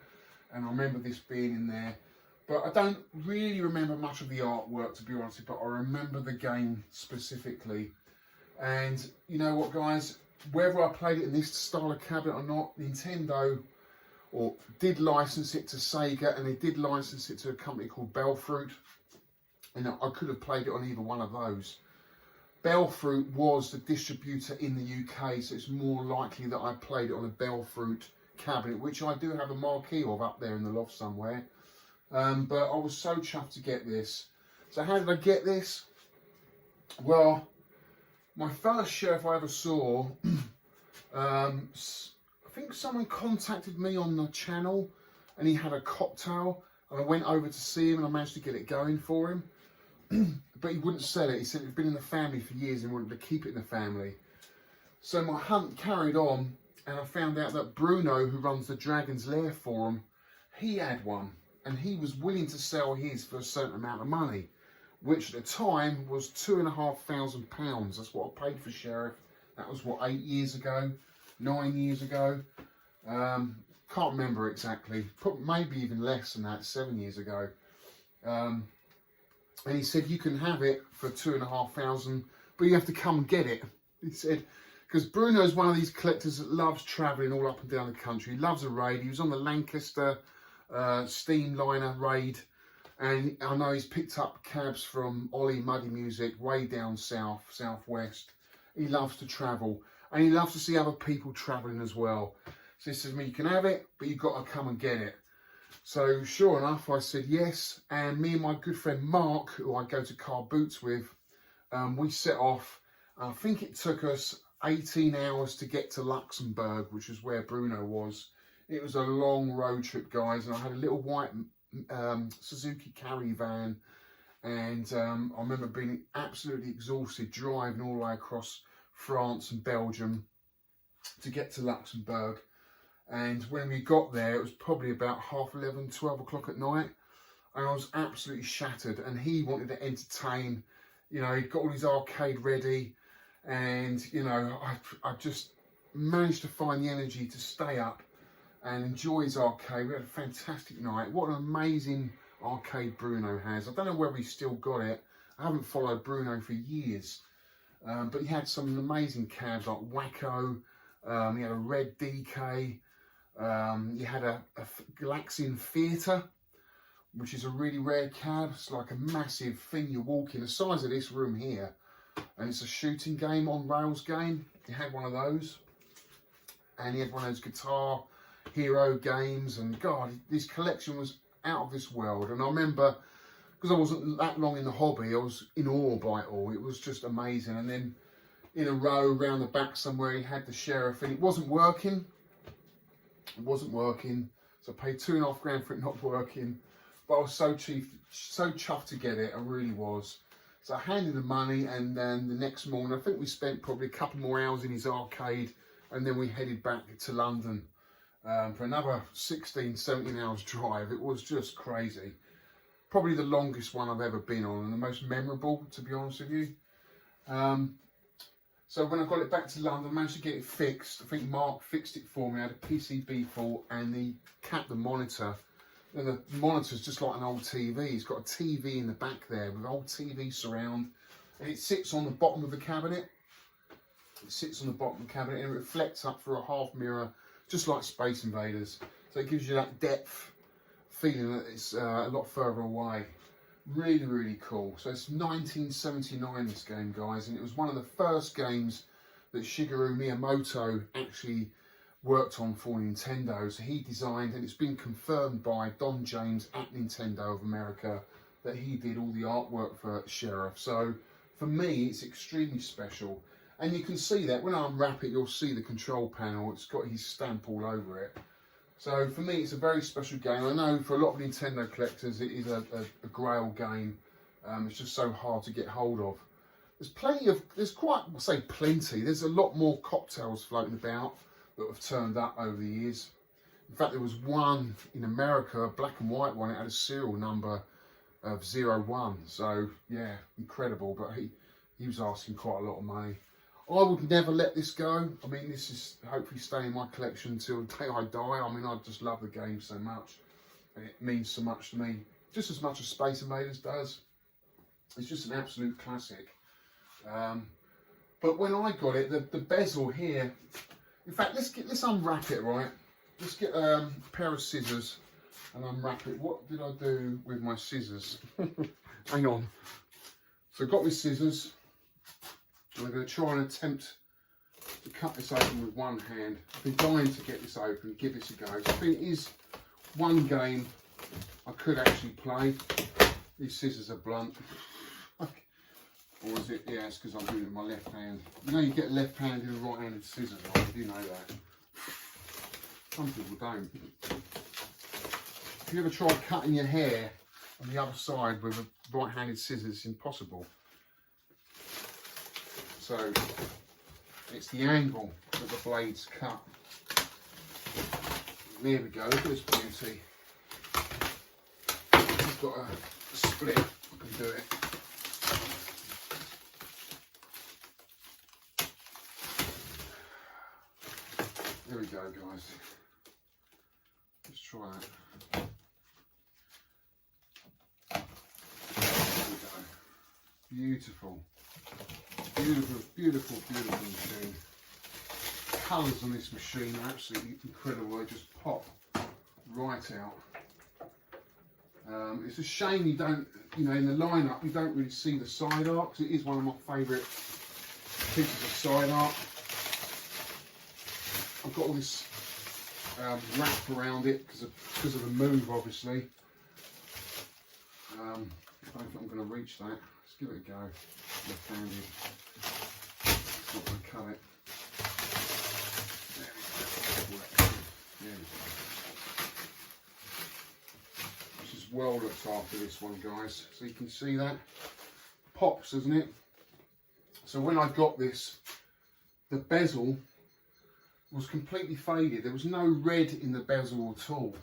And I remember this being in there, but I don't really remember much of the artwork, to be honest, but I remember the game specifically. And you know what, guys, whether I played it in this style of cabinet or not, Nintendo did license it to Sega, and they did license it to a company called Belfruit, and I could have played it on either one of those. Belfruit was the distributor in the UK, so it's more likely that I played it on a Belfruit cabinet, which I do have a marquee of up there in the loft somewhere. But I was so chuffed to get this. So how did I get this? Well, my first Sheriff I ever saw, I think someone contacted me on the channel, and he had a cocktail, and I went over to see him, and I managed to get it going for him. But he wouldn't sell it. He said it had been in the family for years and wanted to keep it in the family. So my hunt carried on, and I found out that Bruno, who runs the Dragon's Lair forum, he had one, and he was willing to sell his for a certain amount of money, which at the time was £2,500. That's what I paid for Sheriff. That was what, 8 years ago, 9 years ago. Can't remember exactly. Maybe even less than that, 7 years ago. And he said, you can have it for £2,500, but you have to come and get it. He said, because Bruno's one of these collectors that loves travelling all up and down the country. He loves a raid. He was on the Lancaster Steamliner raid, and I know he's picked up cabs from Ollie Muddy Music way down southwest. He loves to travel, and he loves to see other people travelling as well. So he says to me, you can have it, but you've got to come and get it. So sure enough, I said yes, and me and my good friend Mark, who I go to Car Boots with, we set off. I think it took us 18 hours to get to Luxembourg, which is where Bruno was. It was a long road trip, guys, and I had a little white Suzuki Carry van, and I remember being absolutely exhausted driving all the way across France and Belgium to get to Luxembourg. And when we got there, it was probably about 11:30, 12 o'clock at night, and I was absolutely shattered. And he wanted to entertain, you know, he'd got all his arcade ready, and you know, I just managed to find the energy to stay up and enjoy his arcade. We had a fantastic night. What an amazing arcade Bruno has. I don't know whether he's still got it. I haven't followed Bruno for years, but he had some amazing cabs like Wacko. He had a red DK. He had a Galaxian Theatre, which is a really rare cab. It's like a massive thing you walk in, the size of this room here, and it's a shooting game, on rails game. He had one of those, and he had one of those Guitar Hero games, and God, this collection was out of this world. And I remember, because I wasn't that long in the hobby, I was in awe by it all. It was just amazing. And then in a row around the back somewhere, he had the Sheriff, and it wasn't working. It wasn't working, so I paid $2.5 grand for it not working. But I was so chuffed to get it. I really was. So I handed the money, and then the next morning, I think we spent probably a couple more hours in his arcade, and then we headed back to London for another 16, 17 hours drive. It was just crazy. Probably the longest one I've ever been on, and the most memorable, to be honest with you. So when I got it back to London, I managed to get it fixed. I think Mark fixed it for me. I had a PCB fault, and he capped the monitor. And the monitor's just like an old TV. It's got a TV in the back there with old TV surround, and it sits on the bottom of the cabinet. It sits on the bottom of the cabinet, and it reflects up through a half mirror, just like Space Invaders. So it gives you that depth feeling that it's a lot further away. Really, really cool. So it's 1979, this game, guys, and it was one of the first games that Shigeru Miyamoto actually worked on for Nintendo. So he designed, and it's been confirmed by Don James at Nintendo of America, that he did all the artwork for Sheriff. So for me, it's extremely special. And you can see that when I unwrap it, you'll see the control panel. It's got his stamp all over it. So for me, it's a very special game. I know for a lot of Nintendo collectors, it is a grail game. It's just so hard to get hold of. There's quite, I'll say plenty. There's a lot more cocktails floating about that have turned up over the years. In fact, there was one in America, a black and white one. It had a serial number of 01. So yeah, incredible. But he was asking quite a lot of money. I would never let this go. I mean, this is hopefully staying in my collection until the day I die. I mean, I just love the game so much, and it means so much to me, just as much as Space Invaders does. It's just an absolute classic. But when I got it, the bezel here. In fact, let's unwrap it, right? Let's get a pair of scissors and unwrap it. What did I do with my scissors? Hang on. So I've got my scissors. I'm going to try and attempt to cut this open with one hand. I've been dying to get this open, give this a go. I think it is one game I could actually play. These scissors are blunt. Or is it? Yeah, it's because I'm doing it with my left hand. You know, you get left-handed and right-handed scissors, right? You do know that. Some people don't. If you ever try cutting your hair on the other side with a right-handed scissors, it's impossible. So it's the angle that the blades cut. There we go, look at this beauty. I've got a split, I can do it. There we go, guys. Let's try that. There we go. Beautiful. Beautiful, beautiful, beautiful machine. Colours on this machine are absolutely incredible. They just pop right out. It's a shame you don't, you know, in the lineup you don't really see the side art, because it is one of my favourite pieces of side art. I've got all this wrap around it because of the move, obviously. I don't think I'm going to reach that. Let's give it a go. Left-handed. It's not going to cut it. There we go. This is well looked after, this one, guys. So you can see that. Pops, doesn't it? So when I got this, the bezel was completely faded. There was no red in the bezel at all.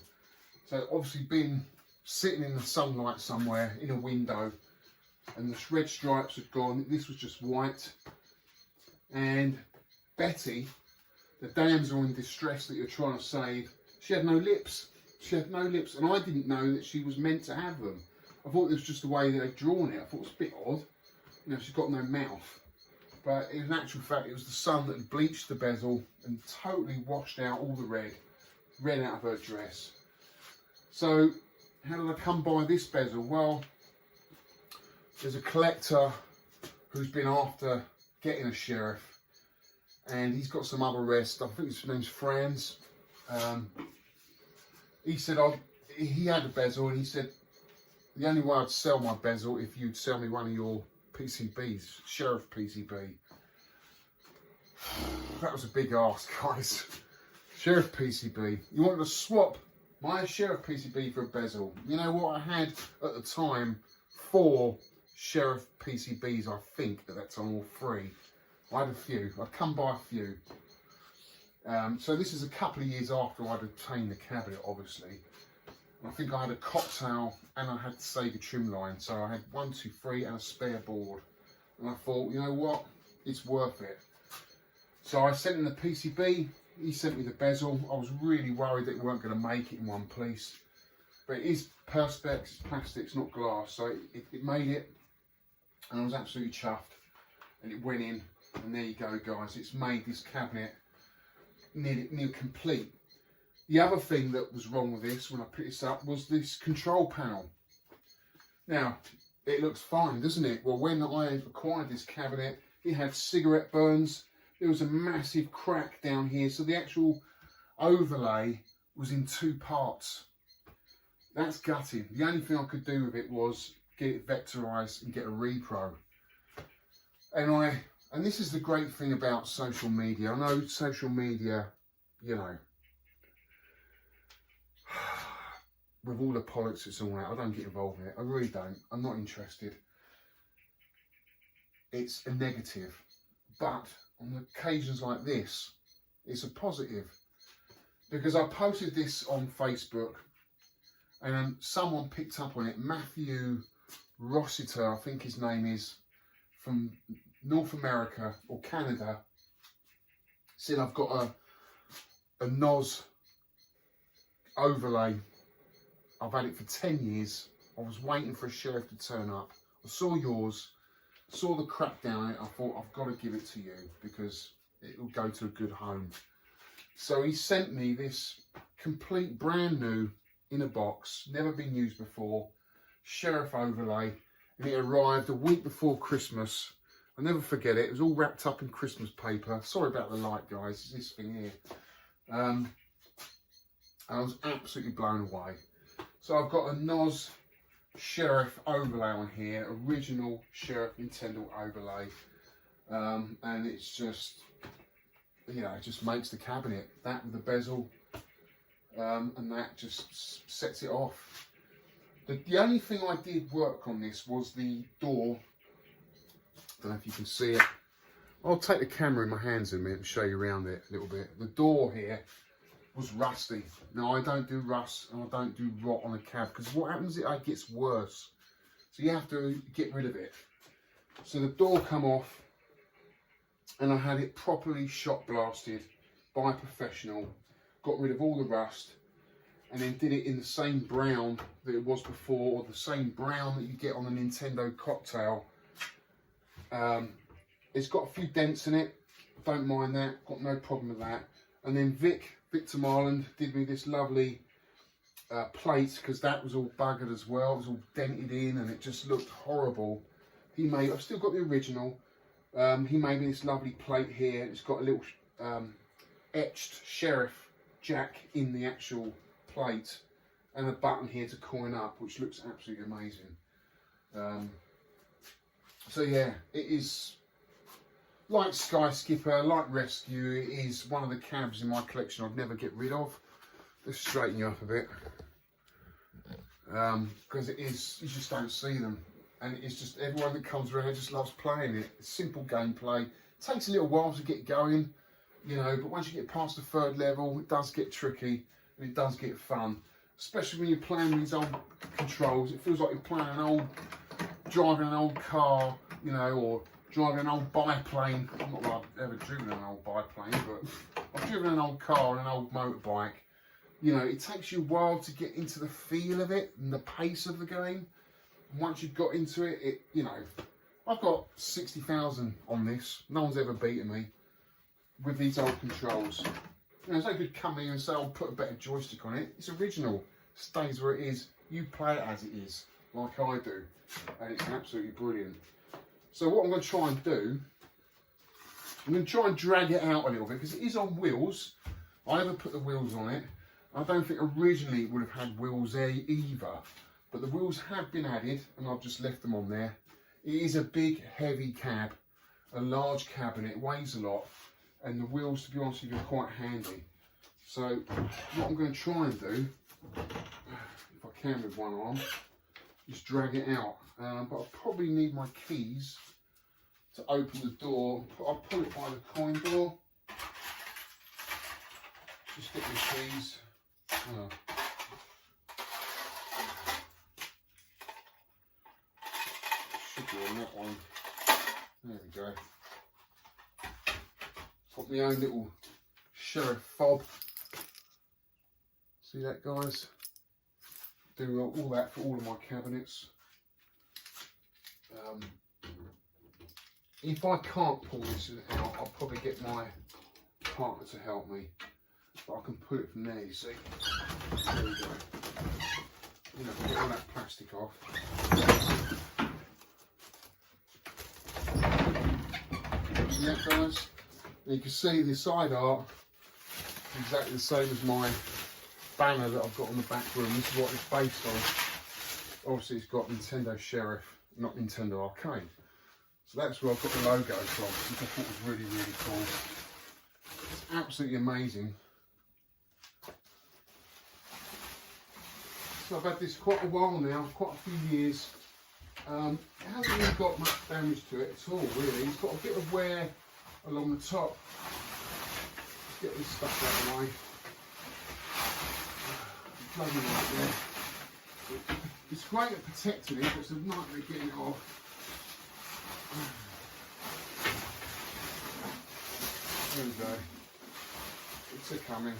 So obviously been sitting in the sunlight somewhere in a window, and the red stripes had gone. This was just white. And Betty, the damsel in distress that you're trying to save, she had no lips. She had no lips, and I didn't know that she was meant to have them. I thought it was just the way that they'd drawn it. I thought it was a bit odd. You know, she's got no mouth. But in actual fact, it was the sun that had bleached the bezel and totally washed out all the red out of her dress. So, how did I come by this bezel? Well, there's a collector who's been after getting a sheriff, and he's got some other rare stuff. I think his name's Franz. He said he had a bezel, and he said the only way I'd sell my bezel if you'd sell me one of your PCBs, Sheriff PCB. That was a big ask, guys. Sheriff PCB. You wanted to swap my Sheriff PCB for a bezel. You know what? I had at the time 4 Sheriff PCBs, I think, at that time, or 3. I had a few. I'd come by a few. So this is a couple of years after I'd obtained the cabinet, obviously. I think I had a cocktail and I had the Sega trim line. So I had 1, 2, 3 and a spare board. And I thought, you know what? It's worth it. So I sent him the PCB. He sent me the bezel. I was really worried that we weren't going to make it in one piece. But it is perspex, it's plastic, it's not glass. So it made it. And I was absolutely chuffed. And it went in. And there you go, guys. It's made this cabinet nearly complete. The other thing that was wrong with this when I picked this up was this control panel. Now, it looks fine, doesn't it? Well, when I acquired this cabinet, it had cigarette burns. There was a massive crack down here, so the actual overlay was in 2 parts. That's gutting. The only thing I could do with it was get it vectorized and get a repro. And this is the great thing about social media. I know social media, you know, with all the politics and all that, I don't get involved in it. I really don't. I'm not interested. It's a negative. But on occasions like this, it's a positive. Because I posted this on Facebook and someone picked up on it. Matthew Rossiter, I think his name is, from North America or Canada, said I've got a NOS overlay. I've had it for 10 years. I was waiting for a sheriff to turn up. I saw yours, saw the crack down it. I thought, I've got to give it to you because it will go to a good home. So he sent me this complete brand new, in a box, never been used before, sheriff overlay. And it arrived a week before Christmas. I'll never forget it. It was all wrapped up in Christmas paper. Sorry about the light, guys. It's this thing here. And I was absolutely blown away. So I've got a NOS Sheriff overlay on here, original Sheriff Nintendo overlay, and it's just, you know, it just makes the cabinet. That with the bezel, and that just sets it off. The only thing I did work on this was the door. Don't know if you can see it. I'll take the camera in my hands in a minute and show you around it a little bit. The door here was rusty. Now I don't do rust and I don't do rot on a cab, because what happens is it gets worse. So you have to get rid of it. So the door come off and I had it properly shot blasted by a professional. Got rid of all the rust and then did it in the same brown that it was before, or the same brown that you get on a Nintendo cocktail. It's got a few dents in it. Don't mind that. Got no problem with that. And then Victor Marland did me this lovely plate, because that was all buggered as well. It was all dented in and it just looked horrible. I've still got the original. He made me this lovely plate here. It's got a little etched sheriff jack in the actual plate, and a button here to coin up, which looks absolutely amazing. So yeah, it is like Sky Skipper, like Rescue. It is one of the cabs in my collection I'd never get rid of. Let's straighten you up a bit, because it is, you just don't see them, and it's just everyone that comes around just loves playing it. It's simple gameplay. It takes a little while to get going, you know, but once you get past the third level, it does get tricky and it does get fun, especially when you're playing with these old controls. It feels like you're driving an old car, you know, or driving an old biplane. Not that I've ever driven an old biplane, but I've driven an old car and an old motorbike. You know, it takes you a while to get into the feel of it and the pace of the game. And once you've got into it, you know, I've got 60,000 on this. No one's ever beaten me with these old controls. You know, it's no good coming and say, I'll put a better joystick on it. It's original, stays where it is. You play it as it is, like I do. And it's absolutely brilliant. So what I'm going to try and do, I'm going to try and drag it out a little bit, because it is on wheels. I never put the wheels on it. I don't think originally it would have had wheels there either, but the wheels have been added and I've just left them on there. It is a big, heavy cab, a large cabinet, it weighs a lot, and the wheels, to be honest with you, are quite handy. So what I'm going to try and do, if I can with one arm, is drag it out. But I'll probably need my keys to open the door. I'll pull it by the coin door. Just get my keys. Oh. Should be on that one. There we go. Got my own little sheriff fob. See that, guys? Do all that for all of my cabinets. If I can't pull this out, I'll probably get my partner to help me. But I can pull it from there, you see. There we go. You know, get all that plastic off. See that, guys? And you can see the side art is exactly the same as my banner that I've got on the back room. This is what it's based on. Obviously, it's got Nintendo Sheriff, not Nintendo Arcade. So that's where I've got the logo from, which I thought was really, really cool. It's absolutely amazing. So I've had this quite a while now, quite a few years. It hasn't really got much damage to it at all, really. It's got a bit of wear along the top. Let's get this stuff out of the way. Bloody right there. It's great at protecting it, but it's a nightmare getting it off. There we go. It's a coming.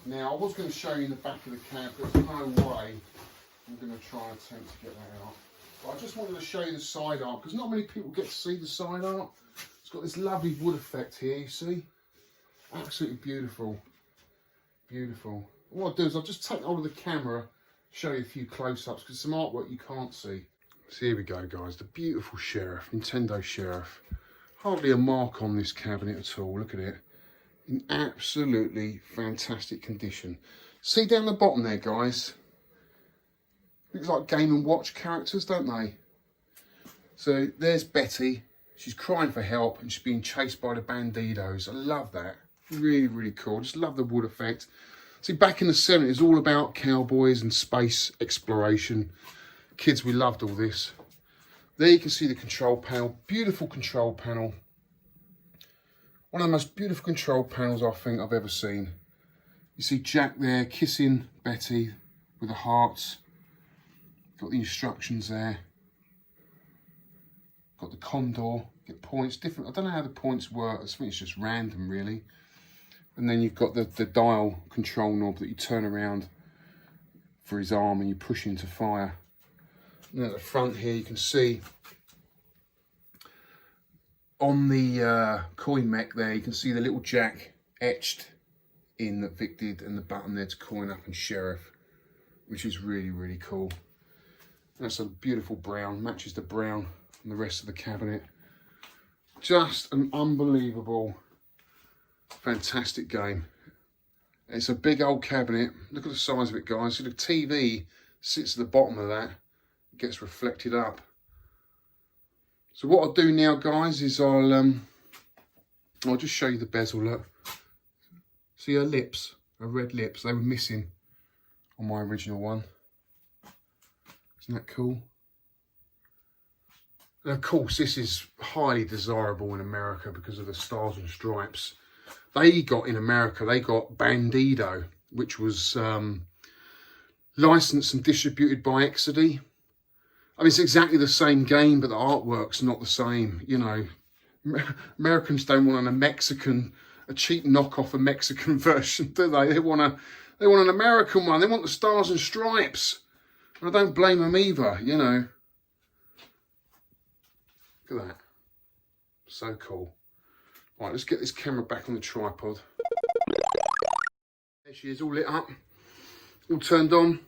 Now, I was going to show you the back of the cab, but there's no way I'm going to try and attempt to get that out. But I just wanted to show you the side art, because not many people get to see the side art. It's got this lovely wood effect here, you see? Absolutely beautiful. Beautiful. What I'll do is I'll just take hold of the camera, show you a few close-ups, because some artwork you can't see. So here we go, guys. The beautiful Sheriff, Nintendo Sheriff. Hardly a mark on this cabinet at all. Look at it. In absolutely fantastic condition. See down the bottom there, guys? Looks like Game & Watch characters, don't they? So there's Betty. She's crying for help and she's being chased by the bandidos. I love that. Really, really cool. Just love the wood effect. See, back in the 70s, it's all about cowboys and space exploration. Kids, we loved all this. There you can see the control panel. Beautiful control panel. One of the most beautiful control panels I think I've ever seen. You see Jack there kissing Betty with the hearts. Got the instructions there. Got the condor, get points, different. I don't know how the points work. I think it's just random really. And then you've got the dial control knob that you turn around for his arm and you push into fire. And at the front here you can see on the coin mech there, you can see the little Jack etched in that Vic did, and the button there to coin up and Sheriff, which is really, really cool. That's a beautiful brown, matches the brown from the rest of the cabinet. Just an unbelievable Fantastic game. It's a big old cabinet. Look at the size of it, guys. See, the TV sits at the bottom of that. It gets reflected up. So what I'll do now, guys, is I'll just show you the bezel. Look, see her lips, her red lips. They were missing on my original one. Isn't that cool? And of course, this is highly desirable in America because of the stars and stripes. They got in America, they got Bandido, which was licensed and distributed by Exidy. I mean, it's exactly the same game, but the artwork's not the same. You know, Americans don't want a cheap knockoff, a Mexican version, do they? They want an American one. They want the stars and stripes. And I don't blame them either, you know. Look at that. So cool. Right, let's get this camera back on the tripod. There she is, all lit up, all turned on.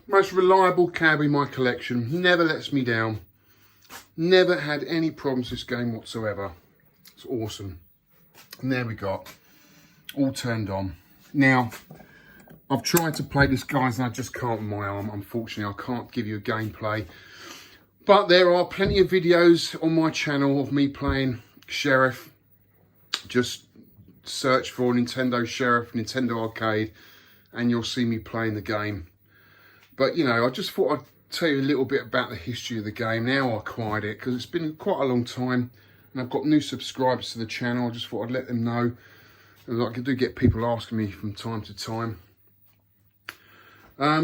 Most reliable cab in my collection. Never lets me down. Never had any problems with this game whatsoever. It's awesome. And there we got, all turned on. Now, I've tried to play this, guys, and I just can't with my arm. Unfortunately, I can't give you a gameplay. But there are plenty of videos on my channel of me playing Sheriff. Just search for Nintendo Sheriff, Nintendo Arcade, and you'll see me playing the game. But, you know, I just thought I'd tell you a little bit about the history of the game. Now I acquired it, because it's been quite a long time, and I've got new subscribers to the channel. I just thought I'd let them know. Like, I do get people asking me from time to time.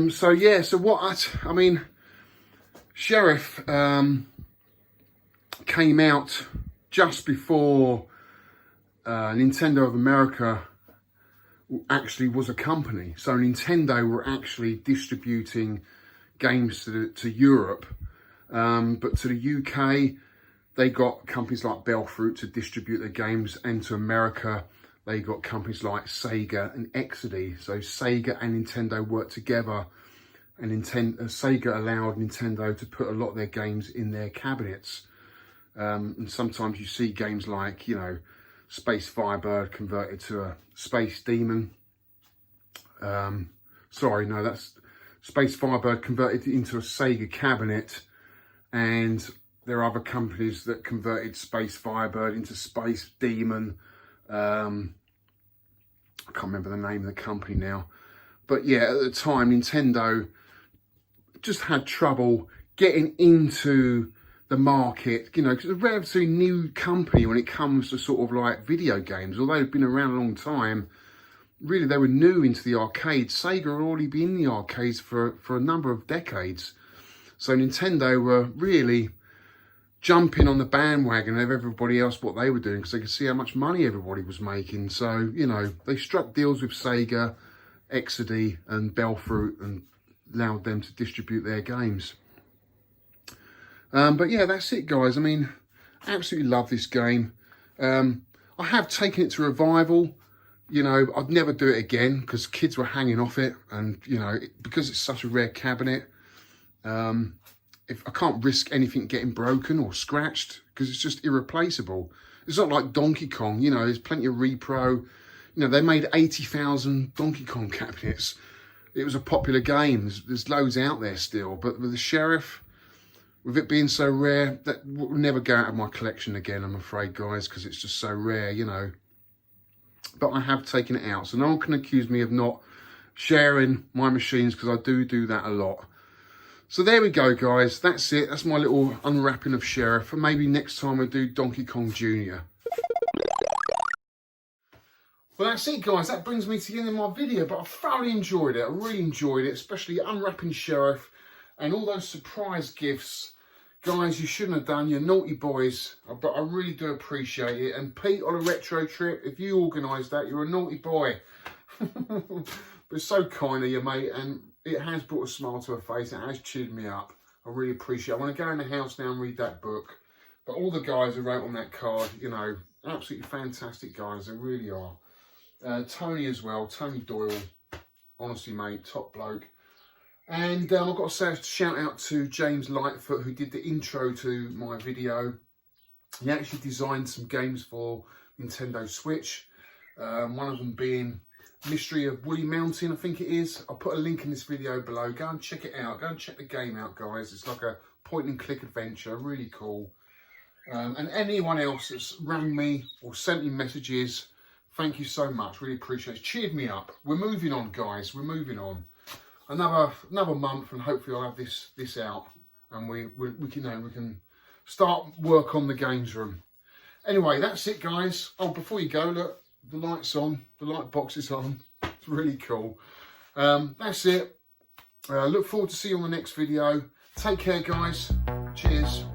So, yeah, so I mean, Sheriff came out just before Nintendo of America actually was a company. So Nintendo were actually distributing games to Europe, but to the UK, they got companies like Valkyria to distribute their games, and to America, they got companies like Sega and Exidy. So Sega and Nintendo worked together, and Sega allowed Nintendo to put a lot of their games in their cabinets. And sometimes you see games like, you know, Space Firebird converted to a Space Demon. Sorry, no, that's Space Firebird converted into a Sega cabinet, and there are other companies that converted Space Firebird into Space Demon. I can't remember the name of the company now. But yeah, at the time, Nintendo just had trouble getting into the market, you know, because it's a relatively new company when it comes to sort of like video games. Although they've been around a long time, really they were new into the arcades. Sega had already been in the arcades for a number of decades. So Nintendo were really jumping on the bandwagon of everybody else, what they were doing, because they could see how much money everybody was making. So, you know, they struck deals with Sega, Exidy and Valkyria and allowed them to distribute their games. But yeah, that's it, guys. I mean, absolutely love this game. I have taken it to revival. You know, I'd never do it again because kids were hanging off it, and you know, because it's such a rare cabinet, if I can't risk anything getting broken or scratched, because it's just irreplaceable. It's not like Donkey Kong. You know, there's plenty of repro. You know, they made 80,000 Donkey Kong cabinets. It was a popular game. There's loads out there still, but with the Sheriff, with it being so rare, that will never go out of my collection again, I'm afraid, guys, because it's just so rare, you know. But I have taken it out, so no one can accuse me of not sharing my machines, because I do that a lot. So there we go, guys. That's it. That's my little unwrapping of Sheriff. And maybe next time we'll do Donkey Kong Jr. Well, that's it, guys. That brings me to the end of my video, but I thoroughly enjoyed it. I really enjoyed it, especially unwrapping Sheriff and all those surprise gifts. Guys, you shouldn't have done. You're naughty boys, but I really do appreciate it. And Pete, on a retro trip, if you organised that, you're a naughty boy. But it's so kind of you, mate, and it has brought a smile to her face. It has cheered me up. I really appreciate it. I want to go in the house now and read that book. But all the guys who wrote on that card, you know, absolutely fantastic guys. They really are. Tony as well. Tony Doyle. Honestly, mate, top bloke. And I've got to say a shout out to James Lightfoot, who did the intro to my video. He actually designed some games for Nintendo Switch. One of them being Mystery of Woolley Mountain, I think it is. I'll put a link in this video below. Go and check it out. Go and check the game out, guys. It's like a point and click adventure. Really cool. And anyone else that's rang me or sent me messages, thank you so much. Really appreciate it. It's cheered me up. We're moving on, guys. We're moving on. Another month, and hopefully I'll have this out, and we can start work on the games room. Anyway, that's it, guys. Oh, before you go, look, the light's on. The light box is on. It's really cool. That's it. Look forward to see you on the next video. Take care, guys. Cheers.